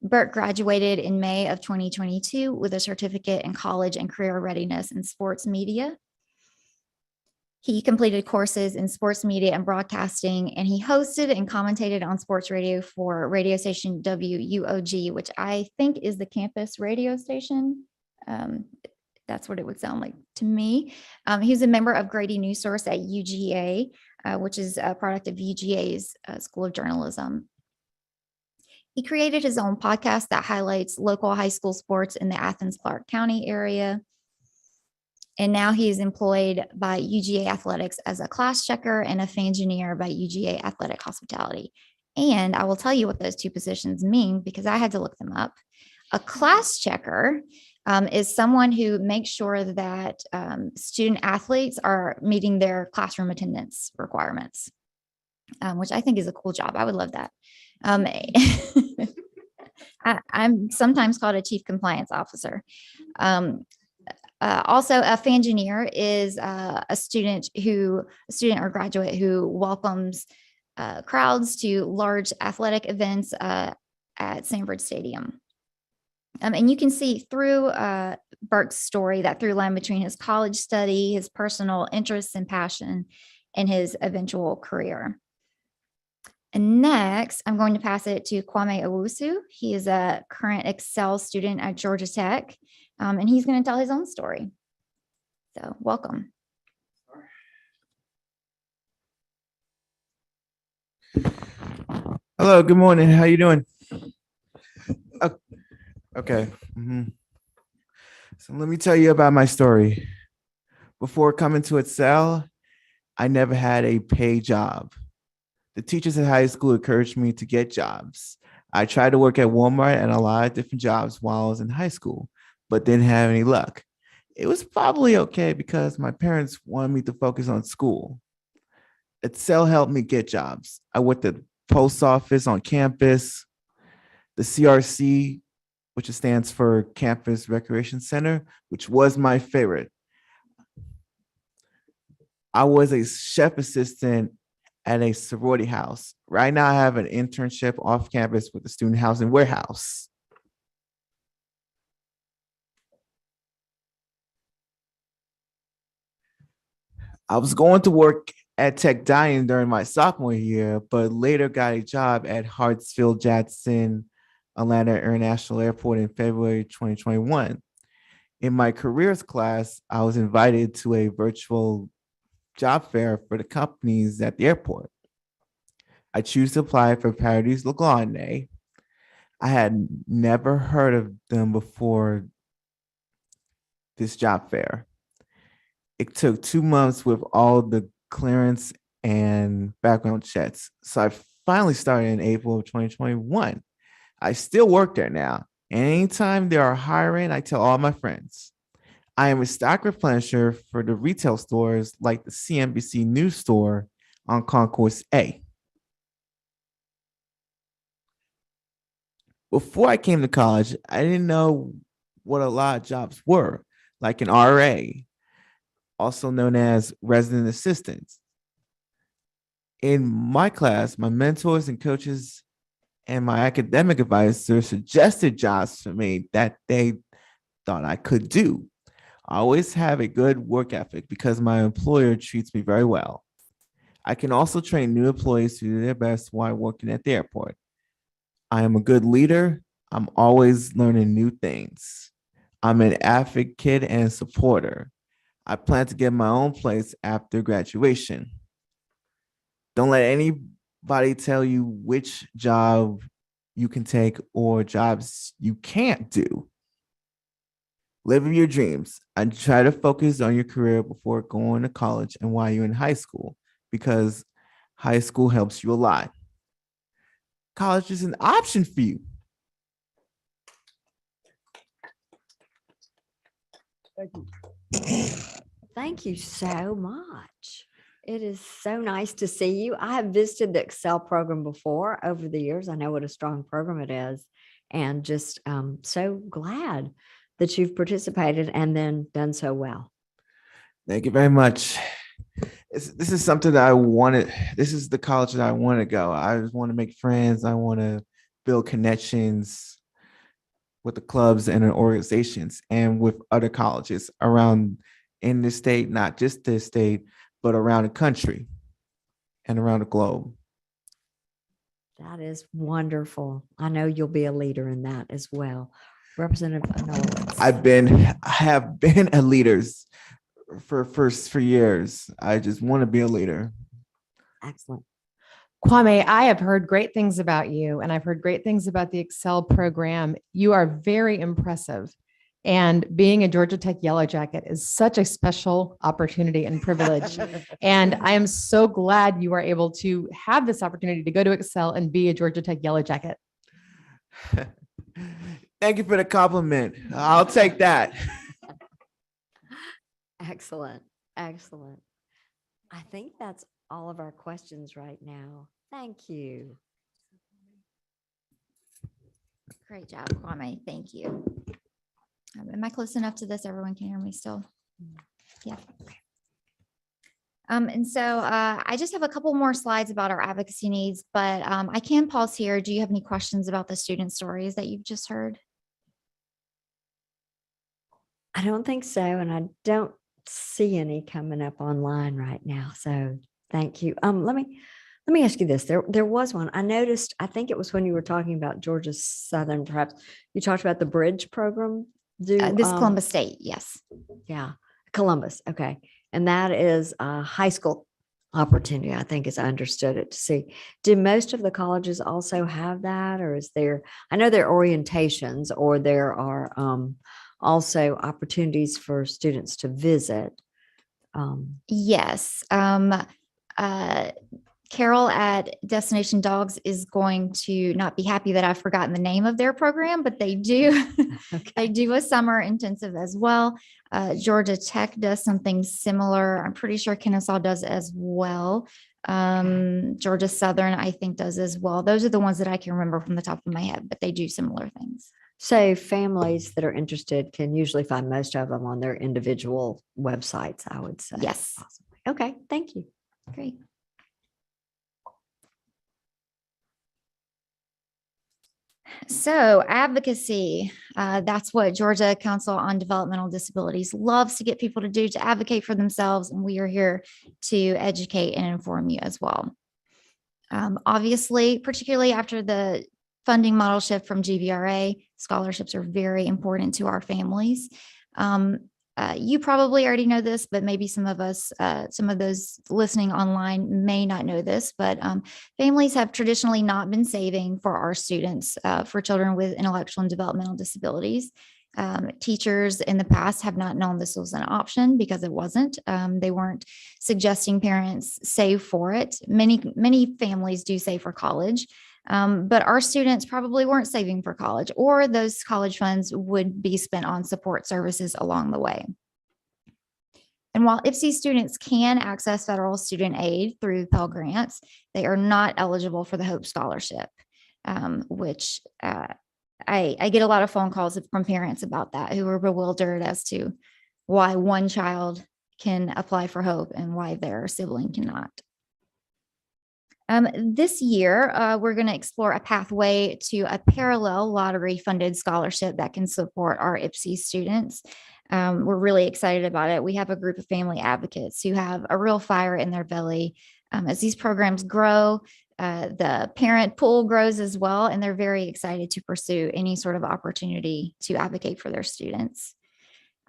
Burke graduated in May of 2022 with a certificate in college and career readiness in sports media. He completed courses in sports media and broadcasting, and he hosted and commentated on sports radio for radio station WUOG, which I think is the campus radio station. That's what it would sound like to me. He's a member of Grady News Source at UGA, which is a product of UGA's School of Journalism. He created his own podcast that highlights local high school sports in the Athens-Clarke County area. And now he is employed by UGA Athletics as a class checker and a fangineer by UGA Athletic Hospitality. And I will tell you what those two positions mean because I had to look them up. A class checker is someone who makes sure that student athletes are meeting their classroom attendance requirements, which I think is a cool job. I would love that. I'm sometimes called a chief compliance officer. Also, a fangineer is a student or graduate who welcomes crowds to large athletic events at Sanford Stadium. And you can see through Burke's story that through line between his college study, his personal interests and passion, and his eventual career. And next, I'm going to pass it to Kwame Owusu. He is a current Excel student at Georgia Tech, and he's going to tell his own story. So welcome. Hello, good morning. How you doing? Okay. So let me tell you about my story. Before coming to Excel, I never had a paid job. The teachers at high school encouraged me to get jobs. I tried to work at Walmart and a lot of different jobs while I was in high school, but didn't have any luck. It was probably okay because my parents wanted me to focus on school. Excel helped me get jobs. I worked at the post office on campus, the CRC, which stands for Campus Recreation Center, which was my favorite. I was a chef assistant at a sorority house. Right now, I have an internship off campus with the student housing warehouse. I was going to work at Tech Dining during my sophomore year, but later got a job at Hartsfield-Jackson Atlanta International Airport in February 2021. In my careers class, I was invited to a virtual job fair for the companies at the airport. I choose to apply for Paradise Lagrande. I had never heard of them before this job fair. It took 2 months with all the clearance and background checks. So I finally started in April of 2021. I still work there now. And anytime they are hiring, I tell all my friends. I am a stock replenisher for the retail stores like the CNBC News store on Concourse A. Before I came to college, I didn't know what a lot of jobs were, like an RA, also known as resident assistants. In my class, my mentors and coaches and my academic advisor suggested jobs for me that they thought I could do. I always have a good work ethic because my employer treats me very well. I can also train new employees to do their best while working at the airport. I am a good leader. I'm always learning new things. I'm an advocate and supporter. I plan to get my own place after graduation. Don't let anybody tell you which job you can take or jobs you can't do. Live your dreams and try to focus on your career before going to college and while you're in high school, because high school helps you a lot. College is an option for you. Thank you. Thank you so much. It is so nice to see you. I have visited the Excel program before over the years. I know what a strong program it is, and just so glad that you've participated and then done so well. Thank you very much. This is something that I wanted. This is the college that I want to go. I just want to make friends. I want to build connections with the clubs and the organizations and with other colleges around in the state, not just this state, but around the country and around the globe. That is wonderful. I know you'll be a leader in that as well. Representative Anowitz. I have been a leader for years. I just want to be a leader. Excellent. Kwame, I have heard great things about you, and I've heard great things about the Excel program. You are very impressive. And being a Georgia Tech Yellow Jacket is such a special opportunity and privilege. And I am so glad you are able to have this opportunity to go to Excel and be a Georgia Tech Yellow Jacket. Thank you for the compliment. I'll take that. Excellent. Excellent. I think that's all of our questions right now. Thank you. Great job, Kwame. Thank you. Am I close enough to this? Everyone can hear me still? Yeah. Okay. And so I just have a couple more slides about our advocacy needs, but I can pause here. Do you have any questions about the student stories that you've just heard? I don't think so. And I don't see any coming up online right now. So thank you. Let me ask you this. There was one I noticed. I think it was when you were talking about Georgia Southern, perhaps you talked about the bridge program. This Columbus State. Yes. Yeah. Columbus. Okay. And that is a high school opportunity, I think, as I understood it, to see. Do most of the colleges also have that, or is there, I know there are orientations, or there are also opportunities for students to visit. Yes. Carol at Destination Dogs is going to not be happy that I've forgotten the name of their program, but they do. They do a summer intensive as well. Georgia Tech does something similar. I'm pretty sure Kennesaw does as well. Georgia Southern, I think, does as well. Those are the ones that I can remember from the top of my head, but they do similar things. So families that are interested can usually find most of them on their individual websites, I would say. Yes. Possibly. Okay, thank you. Great. So advocacy, that's what Georgia Council on Developmental Disabilities loves to get people to do, to advocate for themselves. And we are here to educate and inform you as well. Obviously, particularly after the funding model shift from GVRA, scholarships are very important to our families. You probably already know this, but maybe some of us, some of those listening online may not know this, but families have traditionally not been saving for our students, for children with intellectual and developmental disabilities. Teachers in the past have not known this was an option because it wasn't. They weren't suggesting parents save for it. Many families do save for college. But our students probably weren't saving for college, or those college funds would be spent on support services along the way. And while IPSE students can access federal student aid through Pell Grants, they are not eligible for the Hope Scholarship, which I get a lot of phone calls from parents about that, who are bewildered as to why one child can apply for Hope and why their sibling cannot. This year, we're going to explore a pathway to a parallel lottery funded scholarship that can support our IPSE students. We're really excited about it. We have a group of family advocates who have a real fire in their belly. As these programs grow, the parent pool grows as well, and they're very excited to pursue any sort of opportunity to advocate for their students.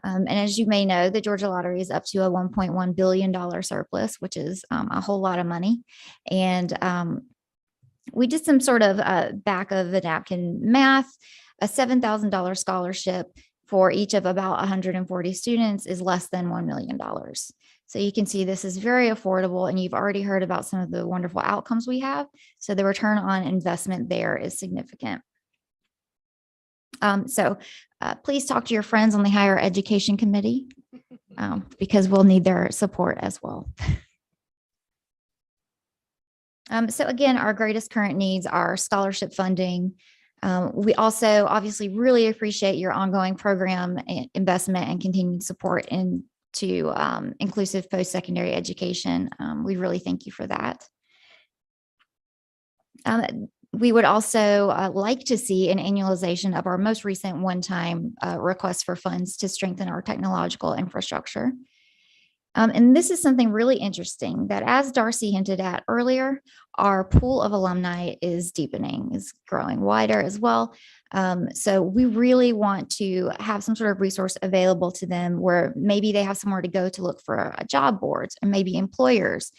And as you may know, the Georgia Lottery is up to a $1.1 billion surplus, which is a whole lot of money. And we did some sort of back of the napkin math. A $7,000 scholarship for each of about 140 students is less than $1 million. So you can see this is very affordable, and you've already heard about some of the wonderful outcomes we have. So the return on investment there is significant. Please talk to your friends on the higher education committee, because we'll need their support as well. So again, our greatest current needs are scholarship funding. We also obviously really appreciate your ongoing program investment and continued support into inclusive post-secondary education. We really thank you for that. We would also like to see an annualization of our most recent one-time request for funds to strengthen our technological infrastructure. And this is something really interesting that, as Darcy hinted at earlier, our pool of alumni is deepening, is growing wider as well. So we really want to have some sort of resource available to them where maybe they have somewhere to go to look for job boards, or maybe employers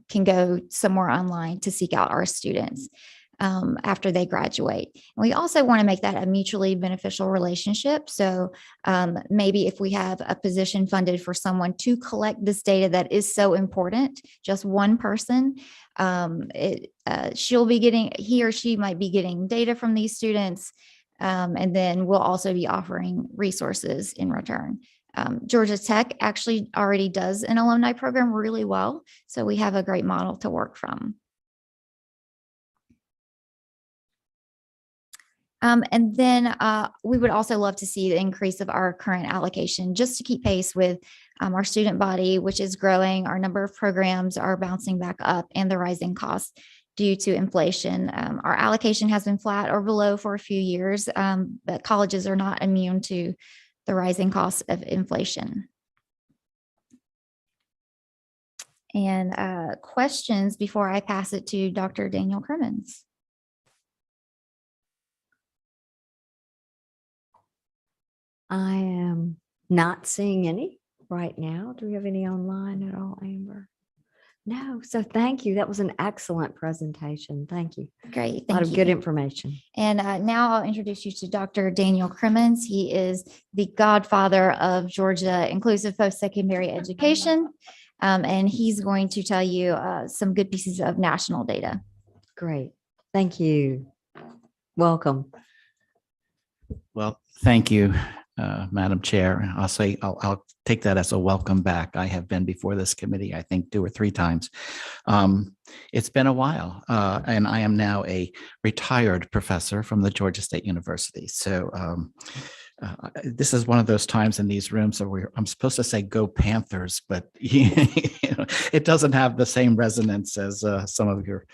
can go somewhere online to seek out our students after they graduate. And we also want to make that a mutually beneficial relationship. So maybe if we have a position funded for someone to collect this data that is so important, just one person, she'll be getting, he or she might be getting data from these students. And then we'll also be offering resources in return. Georgia Tech actually already does an alumni program really well. So we have a great model to work from. And then we would also love to see the increase of our current allocation just to keep pace with our student body, which is growing. Our number of programs are bouncing back up, and the rising costs due to inflation. Our allocation has been flat or below for a few years, but colleges are not immune to the rising costs of inflation. And questions before I pass it to Dr. Daniel Crimmins. I am not seeing any right now. Do we have any online at all, Amber? No. So thank you. That was an excellent presentation. Thank you. Great. A lot of good information. And now I'll introduce you to Dr. Daniel Crimmins. He is the godfather of Georgia inclusive post-secondary education. And he's going to tell you some good pieces of national data. Great. Thank you. Welcome. Well, thank you, Madam Chair. I'll take that as a welcome back. I have been before this committee, I think 2 or 3 times. It's been a while, and I am now a retired professor from the Georgia State University. So this is one of those times in these rooms where I'm supposed to say "Go Panthers," but it doesn't have the same resonance as some of your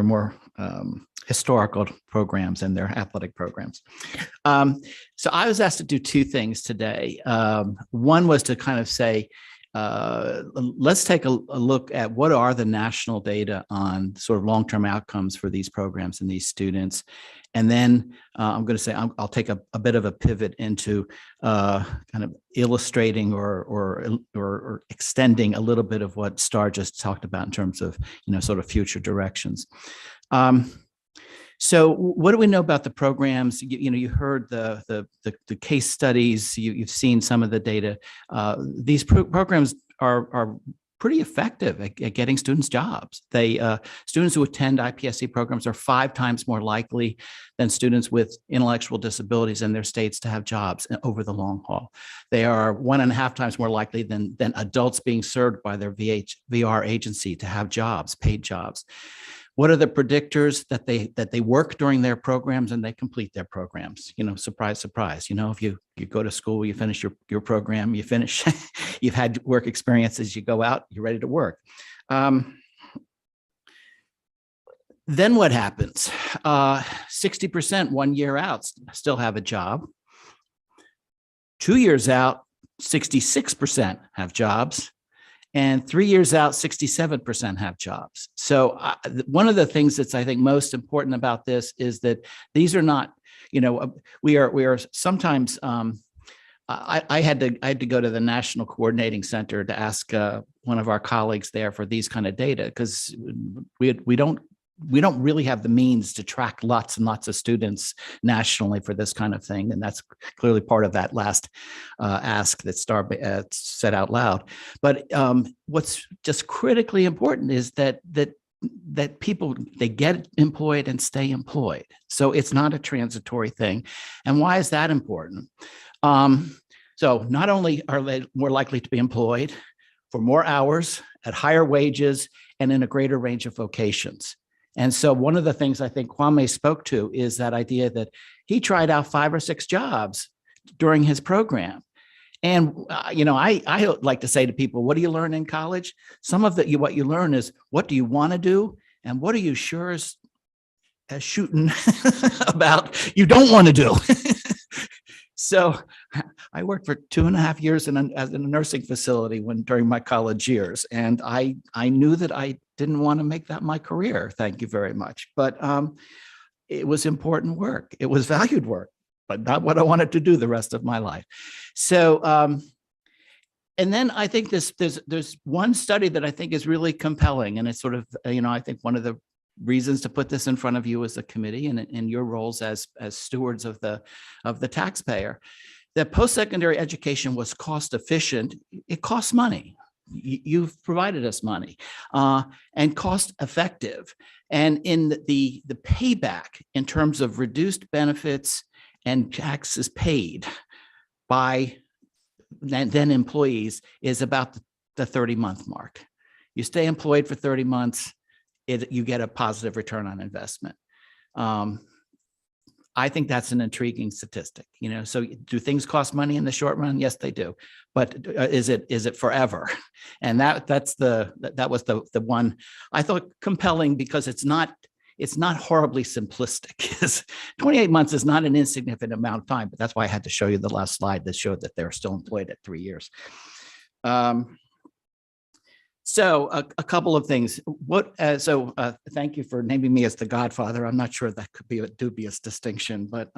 more historical programs and their athletic programs. So I was asked to do 2 things today. One was to kind of say, let's take a look at what are the national data on sort of long-term outcomes for these programs and these students. And then I'm going to say I'll take a bit of a pivot into kind of illustrating or extending a little bit of what Star just talked about in terms of sort of future directions. So what do we know about the programs? You heard the case studies. You've seen some of the data. These programs are pretty effective at getting students jobs. Students who attend IPSC programs are 5 times more likely than students with intellectual disabilities in their states to have jobs over the long haul. They are 1.5 times more likely than adults being served by their VR agency to have jobs, paid jobs. What are the predictors that they work during their programs and they complete their programs? Surprise, surprise. If you go to school, you finish your program, you finish, you've had work experiences, you go out, you're ready to work. Then what happens? 60% 1 year out still have a job. 2 years out, 66% have jobs. And 3 years out, 67% have jobs. So one of the things that's, I think, most important about this is that these are not, we are sometimes, I had to go to the National Coordinating Center to ask one of our colleagues there for these kind of data, because we don't really have the means to track lots and lots of students nationally for this kind of thing. And that's clearly part of that last ask that Star said out loud. But what's just critically important is that people, they get employed and stay employed. So it's not a transitory thing. And why is that important? So not only are they more likely to be employed for more hours at higher wages and in a greater range of vocations. And so one of the things I think Kwame spoke to is that idea that he tried out 5 or 6 jobs during his program. And, I like to say to people, what do you learn in college? Some of what you learn is, what do you want to do? And what are you sure as shooting about you don't want to do? So I worked for 2.5 years in a nursing facility during my college years. And I knew that I didn't want to make that my career. Thank you very much. But it was important work. It was valued work, but not what I wanted to do the rest of my life. So, and then I think there's one study that I think is really compelling. And it's sort of, I think one of the reasons to put this in front of you as a committee and in your roles as stewards of the taxpayer, that post-secondary education was cost efficient. It costs money. You've provided us money, and cost effective. And in the payback in terms of reduced benefits and taxes paid by then employees is about the 30-month mark. You stay employed for 30 months, you get a positive return on investment. I think that's an intriguing statistic. So do things cost money in the short run? Yes, they do. But is it forever? And that was the one I thought compelling, because it's not horribly simplistic. 28 months is not an insignificant amount of time, but that's why I had to show you the last slide that showed that they're still employed at 3 years. So a couple of things. Thank you for naming me as the godfather. I'm not sure that could be a dubious distinction, but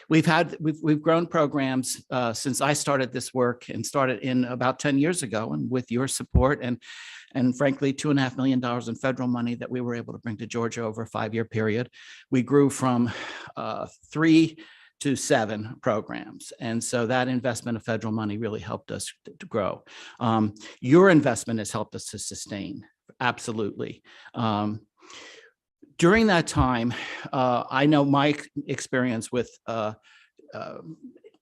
we've grown programs since I started this work, and started in about 10 years ago, and with your support and frankly, $2.5 million in federal money that we were able to bring to Georgia over a 5-year period. We grew from 3 to 7 programs. And so that investment of federal money really helped us to grow. Your investment has helped us to sustain, absolutely. During that time, I know my experience with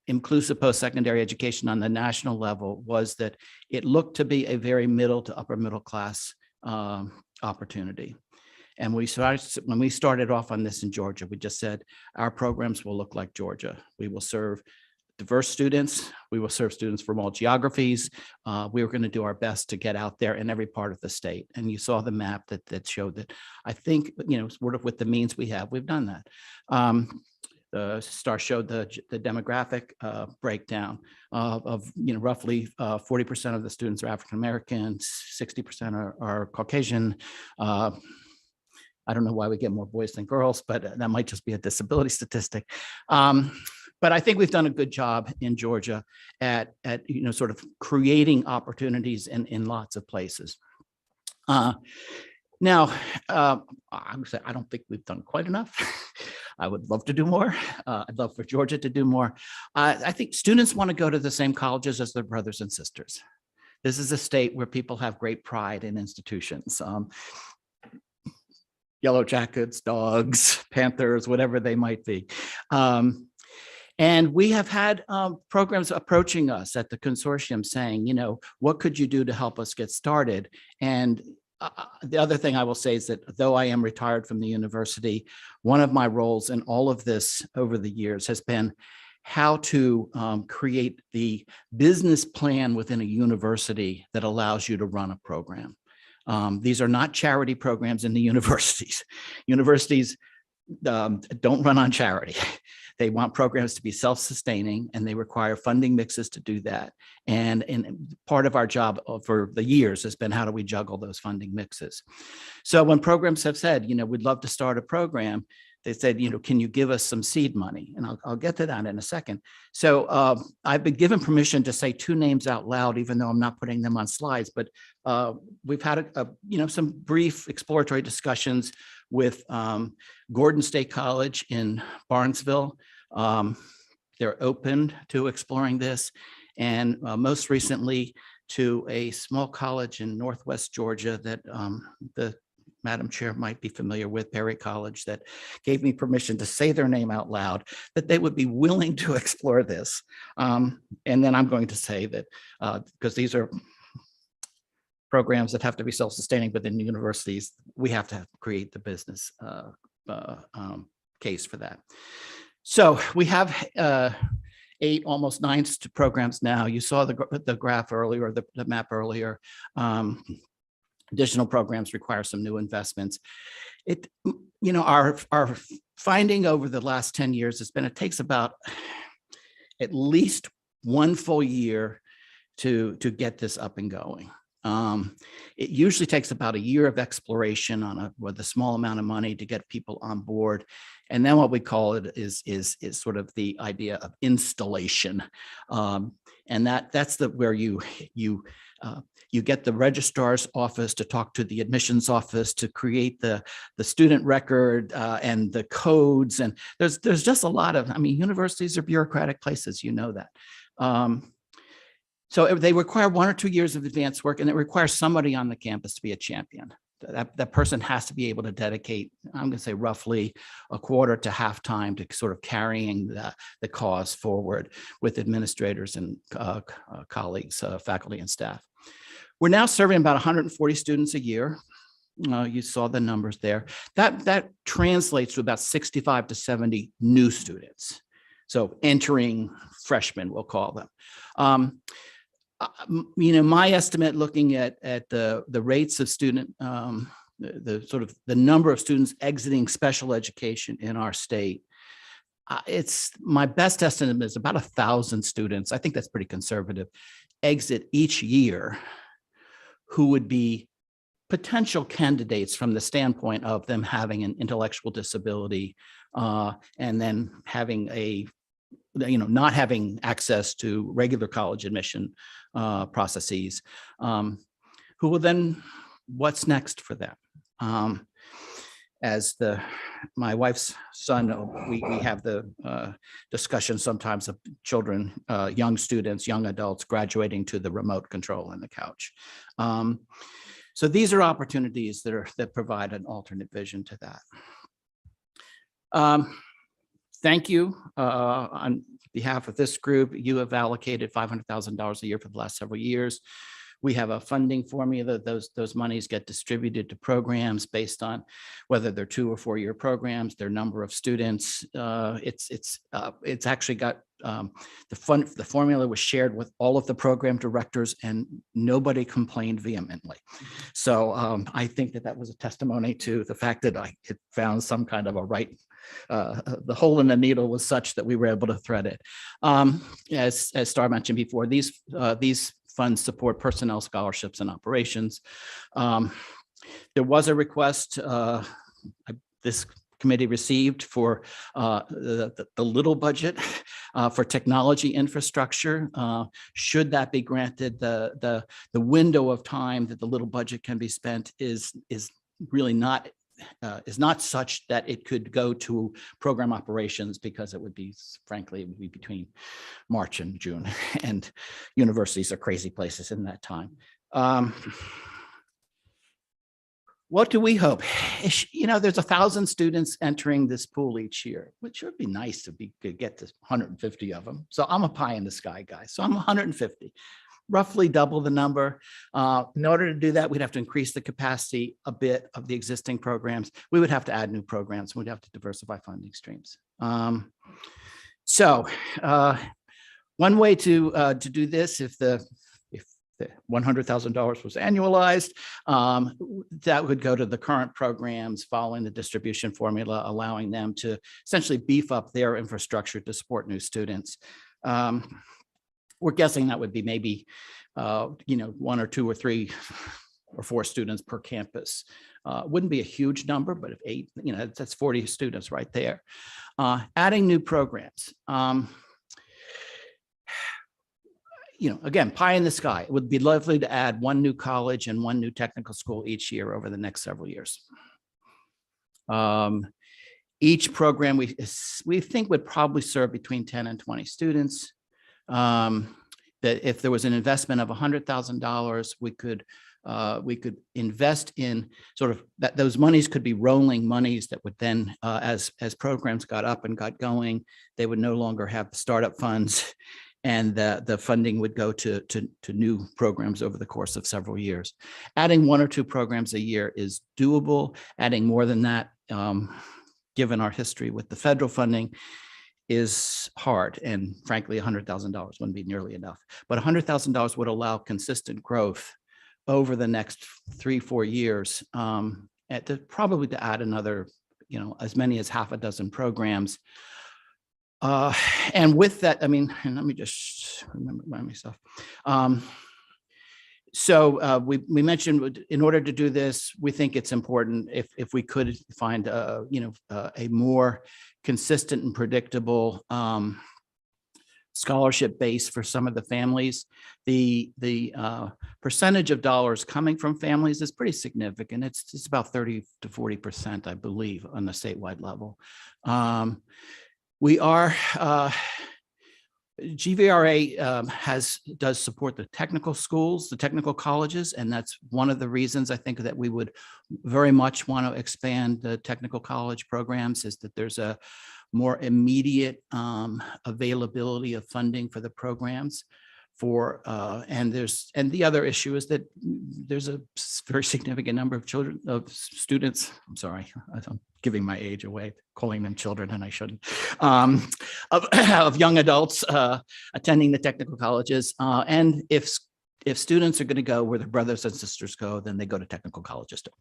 inclusive post-secondary education on the national level was that it looked to be a very middle to upper middle class opportunity. And when we started off on this in Georgia, we just said, our programs will look like Georgia. We will serve diverse students. We will serve students from all geographies. We were going to do our best to get out there in every part of the state. And you saw the map that showed that. I think, sort of with the means we have, we've done that. The star showed the demographic breakdown of roughly 40% of the students are African American, 60% are Caucasian. I don't know why we get more boys than girls, but that might just be a disability statistic. But I think we've done a good job in Georgia at sort of creating opportunities in lots of places. Now, I would say I don't think we've done quite enough. I would love to do more. I'd love for Georgia to do more. I think students want to go to the same colleges as their brothers and sisters. This is a state where people have great pride in institutions. Yellow Jackets, Dogs, Panthers, whatever they might be. And we have had programs approaching us at the consortium saying, what could you do to help us get started? And the other thing I will say is that though I am retired from the university, one of my roles in all of this over the years has been how to create the business plan within a university that allows you to run a program. These are not charity programs in the universities. Universities don't run on charity. They want programs to be self-sustaining, and they require funding mixes to do that. And part of our job for the years has been, how do we juggle those funding mixes? So when programs have said, we'd love to start a program, they said, can you give us some seed money? And I'll get to that in a second. So I've been given permission to say 2 names out loud, even though I'm not putting them on slides, but we've had some brief exploratory discussions with Gordon State College in Barnesville. They're open to exploring this. And most recently to a small college in Northwest Georgia that the Madam Chair might be familiar with, Berry College, that gave me permission to say their name out loud, that they would be willing to explore this. And then I'm going to say that, because these are programs that have to be self-sustaining within universities, we have to create the business case for that. So we have 8, almost 9 programs now. You saw the graph earlier, the map earlier. Additional programs require some new investments. Our finding over the last 10 years has been, it takes about at least 1 full year to get this up and going. It usually takes about a year of exploration with a small amount of money to get people on board. And then what we call it is sort of the idea of installation. And that's where you get the registrar's office to talk to the admissions office to create the student record and the codes. And there's just a lot of, universities are bureaucratic places, that. So they require 1 or 2 years of advanced work, and it requires somebody on the campus to be a champion. That person has to be able to dedicate, I'm going to say roughly a quarter to half time to sort of carrying the cause forward with administrators and colleagues, faculty and staff. We're now serving about 140 students a year. You saw the numbers there. That translates to about 65 to 70 new students. So entering freshmen, we'll call them. My estimate, looking at the rates of student, the number of students exiting special education in our state, it's my best estimate is about 1,000 students. I think that's pretty conservative, exit each year, who would be potential candidates from the standpoint of them having an intellectual disability and then having not having access to regular college admission processes, who will then, what's next for them? as my wife's son, we have the discussion sometimes of children, young students, young adults graduating to the remote control and the couch. So these are opportunities that provide an alternate vision to that. Thank you. On behalf of this group, you have allocated $500,000 a year for the last several years. We have a funding formula. Those monies get distributed to programs based on whether they're 2 or 4 year programs, their number of students. It's actually got the formula was shared with all of the program directors, and nobody complained vehemently. So I think that was a testimony to the fact that it found some kind of a right. The hole in the needle was such that we were able to thread it. As Star mentioned before, these funds support personnel, scholarships, and operations. There was a request this committee received for the little budget for technology infrastructure. Should that be granted, the window of time that the little budget can be spent is really not such that it could go to program operations, because it would be, frankly, it would be between March and June, and universities are crazy places in that time. What do we hope? There's 1,000 students entering this pool each year, which would be nice to get to 150 of them. So I'm a pie in the sky guy. So I'm 150. Roughly double the number. In order to do that, we'd have to increase the capacity a bit of the existing programs. We would have to add new programs. We'd have to diversify funding streams. So one way to do this, if the $100,000 was annualized, that would go to the current programs following the distribution formula, allowing them to essentially beef up their infrastructure to support new students. We're guessing that would be maybe, 1 or 2 or 3 or 4 students per campus. Wouldn't be a huge number, but if 8, that's 40 students right there. Adding new programs. Again, pie in the sky. It would be lovely to add 1 new college and 1 new technical school each year over the next several years. Each program we think would probably serve between 10 and 20 students. That if there was an investment of $100,000, we could invest in sort of that. Those monies could be rolling monies that would then, as programs got up and got going, they would no longer have startup funds, and the funding would go to new programs over the course of several years. Adding 1 or 2 programs a year is doable. Adding more than that, given our history with the federal funding, is hard, and frankly, $100,000 wouldn't be nearly enough. But $100,000 would allow consistent growth over the next 3-4 years, probably to add another, as many as half a dozen programs. And with that, let me just remind myself. So we mentioned, in order to do this, we think it's important if we could find a more consistent and predictable scholarship base for some of the families. The percentage of dollars coming from families is pretty significant. It's about 30 to 40%, I believe, on the statewide level. We are GVRA does support the technical schools, the technical colleges, and that's one of the reasons I think that we would very much want to expand the technical college programs, is that there's a more immediate availability of funding for the programs. And the other issue is that there's a very significant number of students. I'm sorry, I'm giving my age away, calling them children, and I shouldn't, of young adults attending the technical colleges. And if students are going to go where their brothers and sisters go, then they go to technical colleges too.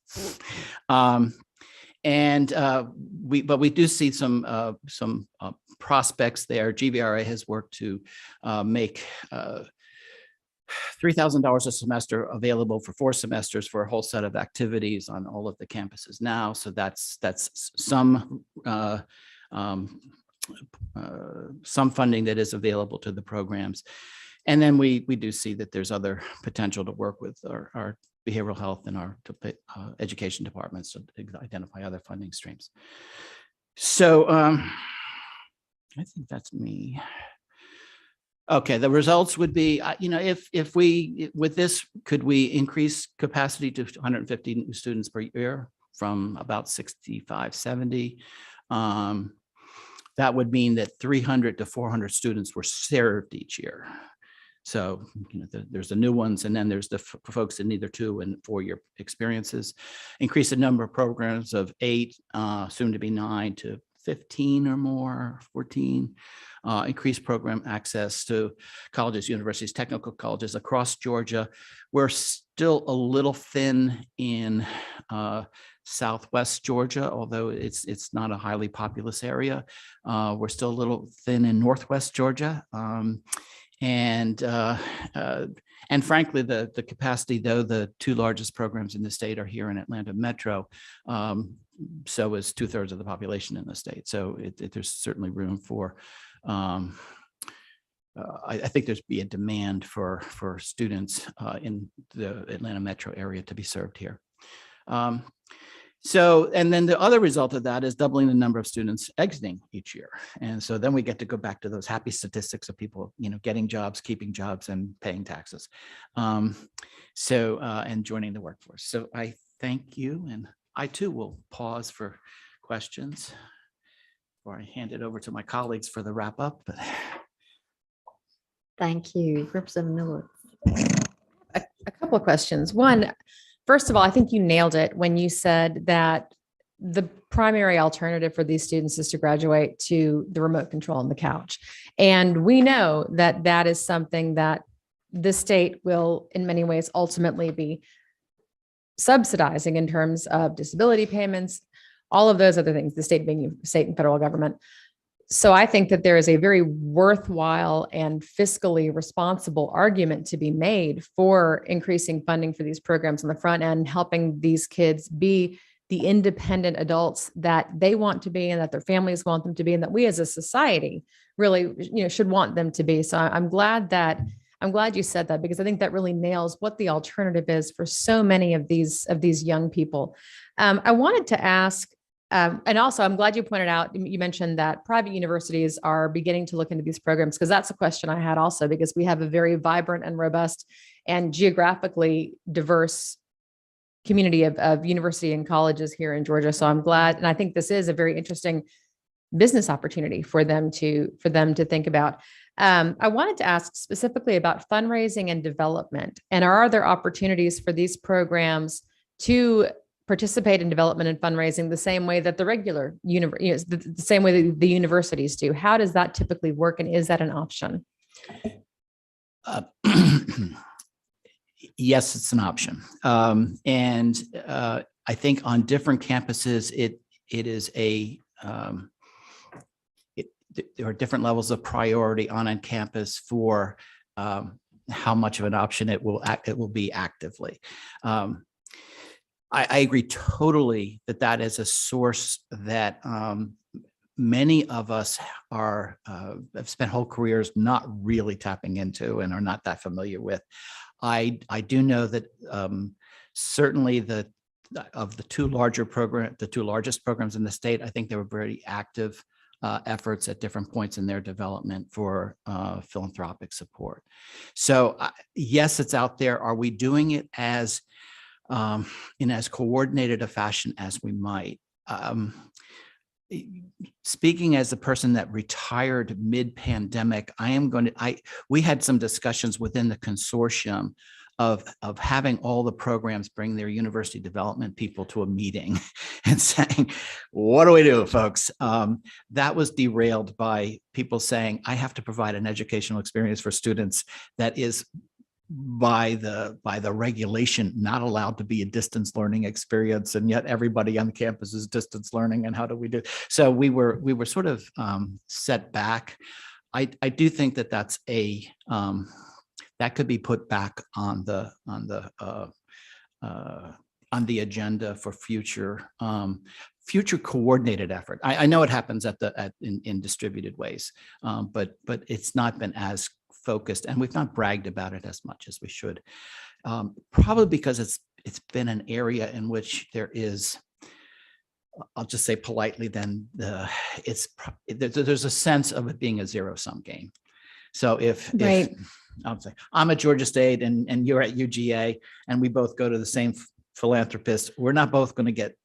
But we do see some prospects there. GVRA has worked to make $3,000 a semester available for 4 semesters for a whole set of activities on all of the campuses now. So that's some funding that is available to the programs. And then we do see that there's other potential to work with our behavioral health and our education departments to identify other funding streams. So I think that's me. Okay, the results would be, if we, with this, could we increase capacity to 150 new students per year from about 65, 70? That would mean that 300 to 400 students were served each year. So there's the new ones, and then there's the folks in either 2 and 4 year experiences. Increase the number of programs of 8, soon to be 9 to 15 or more, 14. Increase program access to colleges, universities, technical colleges across Georgia. We're still a little thin in Southwest Georgia, although it's not a highly populous area. We're still a little thin in Northwest Georgia. And frankly, the capacity, though the 2 largest programs in the state are here in Atlanta Metro, so is 2/3 of the population in the state. So there's certainly room for, I think there's be a demand for students in the Atlanta Metro area to be served here. So, and then the other result of that is doubling the number of students exiting each year. And so then we get to go back to those happy statistics of people, getting jobs, keeping jobs, and paying taxes. And joining the workforce. So I thank you. And I too will pause for questions before I hand it over to my colleagues for the wrap up. Thank you, Representative Miller. A couple of questions. One, first of all, I think you nailed it when you said that the primary alternative for these students is to graduate to the remote control on the couch. And we know that that is something that the state will in many ways ultimately be subsidizing in terms of disability payments, all of those other things, the state being state and federal government. So I think that there is a very worthwhile and fiscally responsible argument to be made for increasing funding for these programs on the front end, helping these kids be the independent adults that they want to be and that their families want them to be, and that we as a society really, should want them to be. So I'm glad you said that, because I think that really nails what the alternative is for so many of these young people. I wanted to ask, and also I'm glad you pointed out, you mentioned that private universities are beginning to look into these programs, because that's a question I had also, because we have a very vibrant and robust and geographically diverse community of university and colleges here in Georgia. So I'm glad, and I think this is a very interesting business opportunity for them to think about. I wanted to ask specifically about fundraising and development, and are there opportunities for these programs to participate in development and fundraising the same way that the regular the same way that the universities do? How does that typically work, and is that an option? Yes, it's an option. And I think on different campuses, it is there are different levels of priority on campus for how much of an option it will be actively. I agree totally that is a source that many of us have spent whole careers not really tapping into and are not that familiar with. I do know that certainly of the 2 largest programs in the state, I think they were very active efforts at different points in their development for philanthropic support. So yes, it's out there. Are we doing it in as coordinated a fashion as we might? Speaking as a person that retired mid-pandemic, we had some discussions within the consortium of having all the programs bring their university development people to a meeting and saying, what do we do, folks? That was derailed by people saying, I have to provide an educational experience for students that is by the regulation not allowed to be a distance learning experience, and yet everybody on the campus is distance learning, and how do we do? So we were sort of set back. I do think that that could be put back on the agenda for future coordinated effort. I know it happens in distributed ways, but it's not been as focused, and we've not bragged about it as much as we should, probably because it's been an area in which there is, I'll just say politely, then there's a sense of it being a zero-sum game. So if I'll say I'm at Georgia State and you're at UGA and we both go to the same philanthropist, we're not both going to get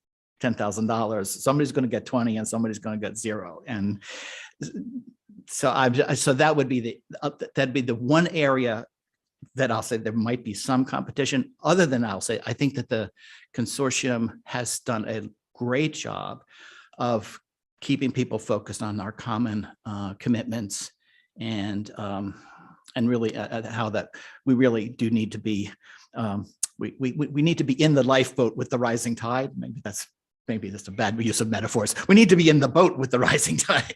$10,000. Somebody's going to get 20 and somebody's going to get 0. And so that would be that'd be the one area that I'll say there might be some competition. Other than I'll say, I think that the consortium has done a great job of keeping people focused on our common commitments and really how that we really do need to be we need to be in the lifeboat with the rising tide. Maybe that's a bad use of metaphors. We need to be in the boat with the rising tide.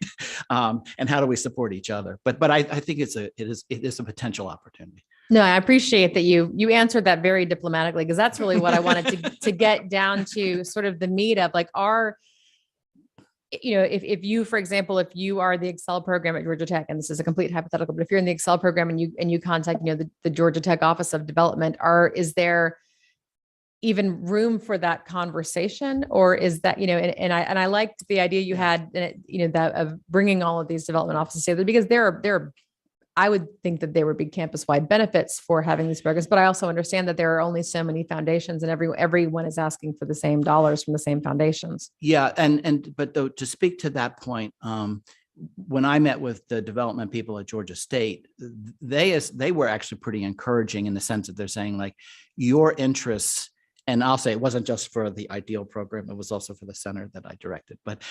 And how do we support each other? But I think it is a potential opportunity. No, I appreciate that you answered that very diplomatically, because that's really what I wanted to get down to, sort of the meat of like if you, for example, if you are the Excel program at Georgia Tech, and this is a complete hypothetical, but if you're in the Excel program and you contact, the Georgia Tech Office of Development, is there even room for that conversation? Or is that, and I liked the idea you had, that of bringing all of these development offices together, because I would think that there would be campus-wide benefits for having these programs, but I also understand that there are only so many foundations, and everyone is asking for the same dollars from the same foundations. Yeah, but though, to speak to that point, when I met with the development people at Georgia State, they were actually pretty encouraging in the sense that they're saying, like, your interests, and I'll say it wasn't just for the IDEAL program, it was also for the center that I directed, but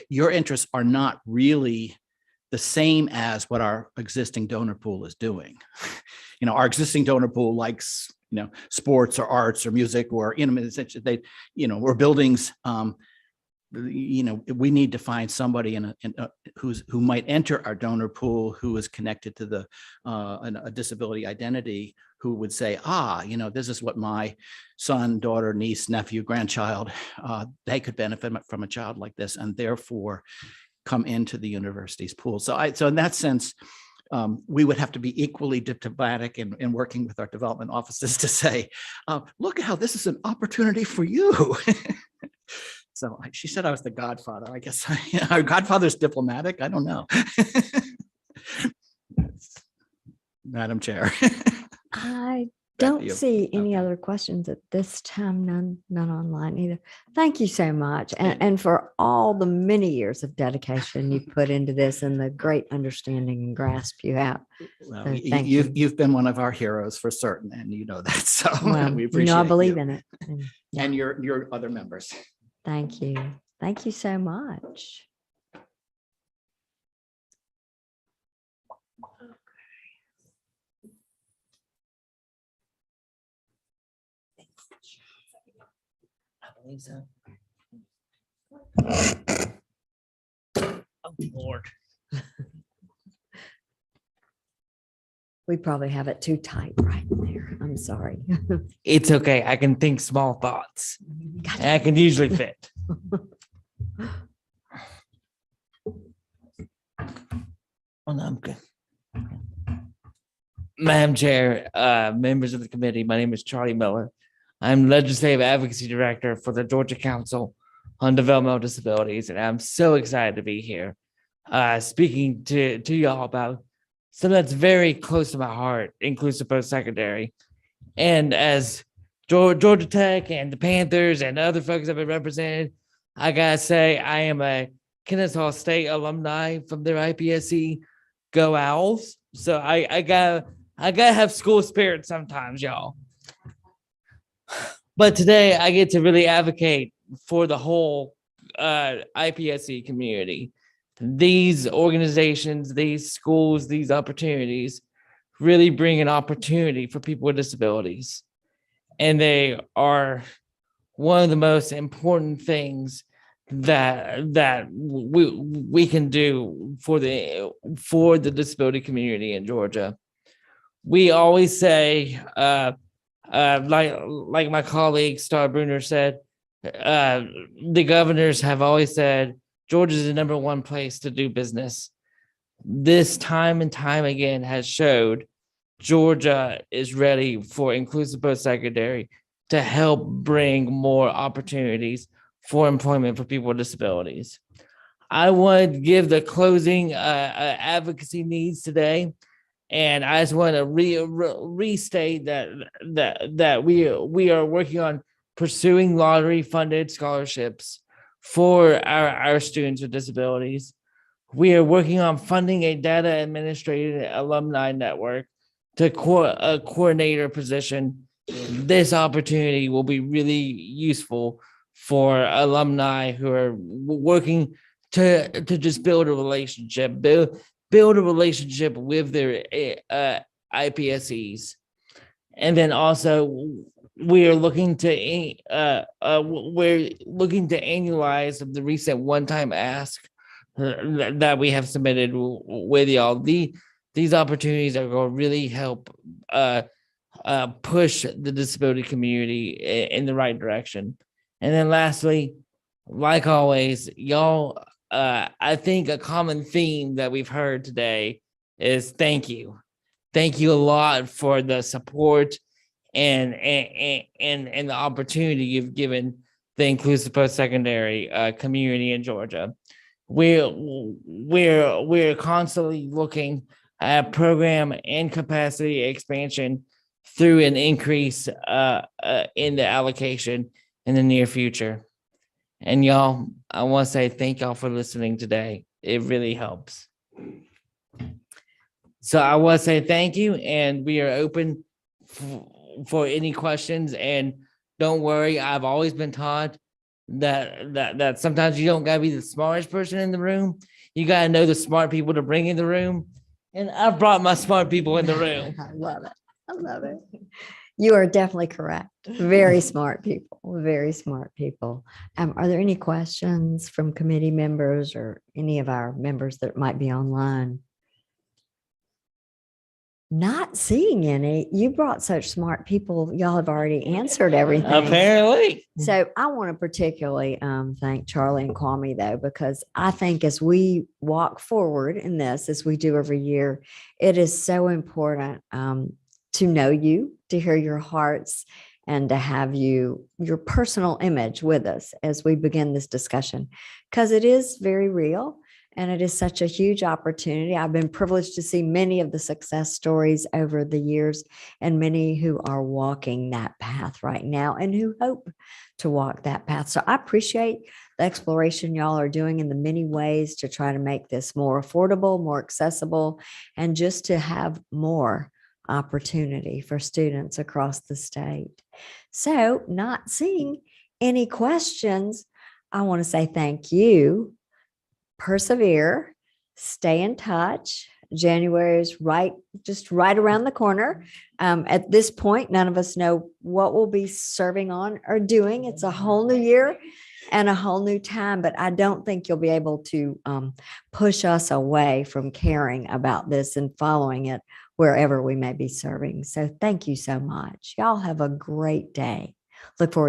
your interests are not really the same as what our existing donor pool is doing. Our existing donor pool likes, sports or arts or music or, or buildings. We need to find somebody who might enter our donor pool who is connected to a disability identity, who would say, this is what my son, daughter, niece, nephew, grandchild, they could benefit from a child like this, and therefore come into the university's pool. So in that sense, we would have to be equally diplomatic in working with our development offices to say, look at how this is an opportunity for you. So she said I was the godfather. I guess our godfather's diplomatic. I don't know. Madam Chair. I don't see any other questions at this time, none online either. Thank you so much. And for all the many years of dedication you put into this and the great understanding and grasp you have. Well, So you've been one of our heroes for certain, and you know that. So we appreciate I believe you. in it. And your other members. Thank you. Thank you so much. So. Oh, Lord. We probably have it too tight right there. I'm sorry. It's okay. I can think small thoughts. Gotcha. And I can usually fit. Oh, no, I'm good. Madam Chair, members of the committee, my name is Charlie Miller. I'm Legislative Advocacy Director for the Georgia Council on Developmental Disabilities, and I'm so excited to be here speaking to y'all about something that's very close to my heart, inclusive post-secondary. And as Georgia Tech and the Panthers and other folks have been represented, I gotta say I am a Kennesaw State alumni from their IPSC. Go Owls! So I gotta have school spirit sometimes, y'all. But today I get to really advocate for the whole IPSC community. These organizations, these schools, these opportunities really bring an opportunity for people with disabilities. And they are one of the most important things that we can do for the disability community in Georgia. We always say, like my colleague Star Bruner said, the governors have always said Georgia is the #1 place to do business. This time and time again has showed Georgia is ready for inclusive post-secondary. to help bring more opportunities for employment for people with disabilities. I want to give the closing advocacy needs today. And I just want to restate that we are working on pursuing lottery funded scholarships for our students with disabilities. We are working on funding a data administrator alumni network to a coordinator position. This opportunity will be really useful for alumni who are working to just build a relationship, build a relationship with their IPSEs. And then also we're looking to annualize the recent one-time ask that we have submitted with y'all. These opportunities are going to really help push the disability community in the right direction. And then lastly, like always, y'all, I think a common theme that we've heard today is thank you. Thank you a lot for the support and the opportunity you've given the inclusive post-secondary community in Georgia. We're constantly looking at program and capacity expansion through an increase in the allocation in the near future. And y'all, I want to say thank y'all for listening today. It really helps. So I want to say thank you, and we are open for any questions. And don't worry, I've always been taught that sometimes you don't gotta be the smartest person in the room. You gotta know the smart people to bring in the room. And I've brought my smart people in the room. I love it. I love it. You are definitely correct. Very smart people, very smart people. Are there any questions from committee members or any of our members that might be online? Not seeing any. You brought such smart people. Y'all have already answered everything. Apparently. So I want to particularly thank Charlie and Kwame, though, because I think as we walk forward in this, as we do every year, it is so important to know you, to hear your hearts, and to have your personal image with us as we begin this discussion, because it is very real. And it is such a huge opportunity. I've been privileged to see many of the success stories over the years, and many who are walking that path right now and who hope to walk that path. So I appreciate the exploration y'all are doing in the many ways to try to make this more affordable, more accessible, and just to have more opportunity for students across the state. So not seeing any questions, I want to say thank you. Persevere, stay in touch. January is just right around the corner. At this point, none of us know what we'll be serving on or doing. It's a whole new year and a whole new time, but I don't think you'll be able to push us away from caring about this and following it wherever we may be serving. So thank you so much. Y'all have a great day. Look forward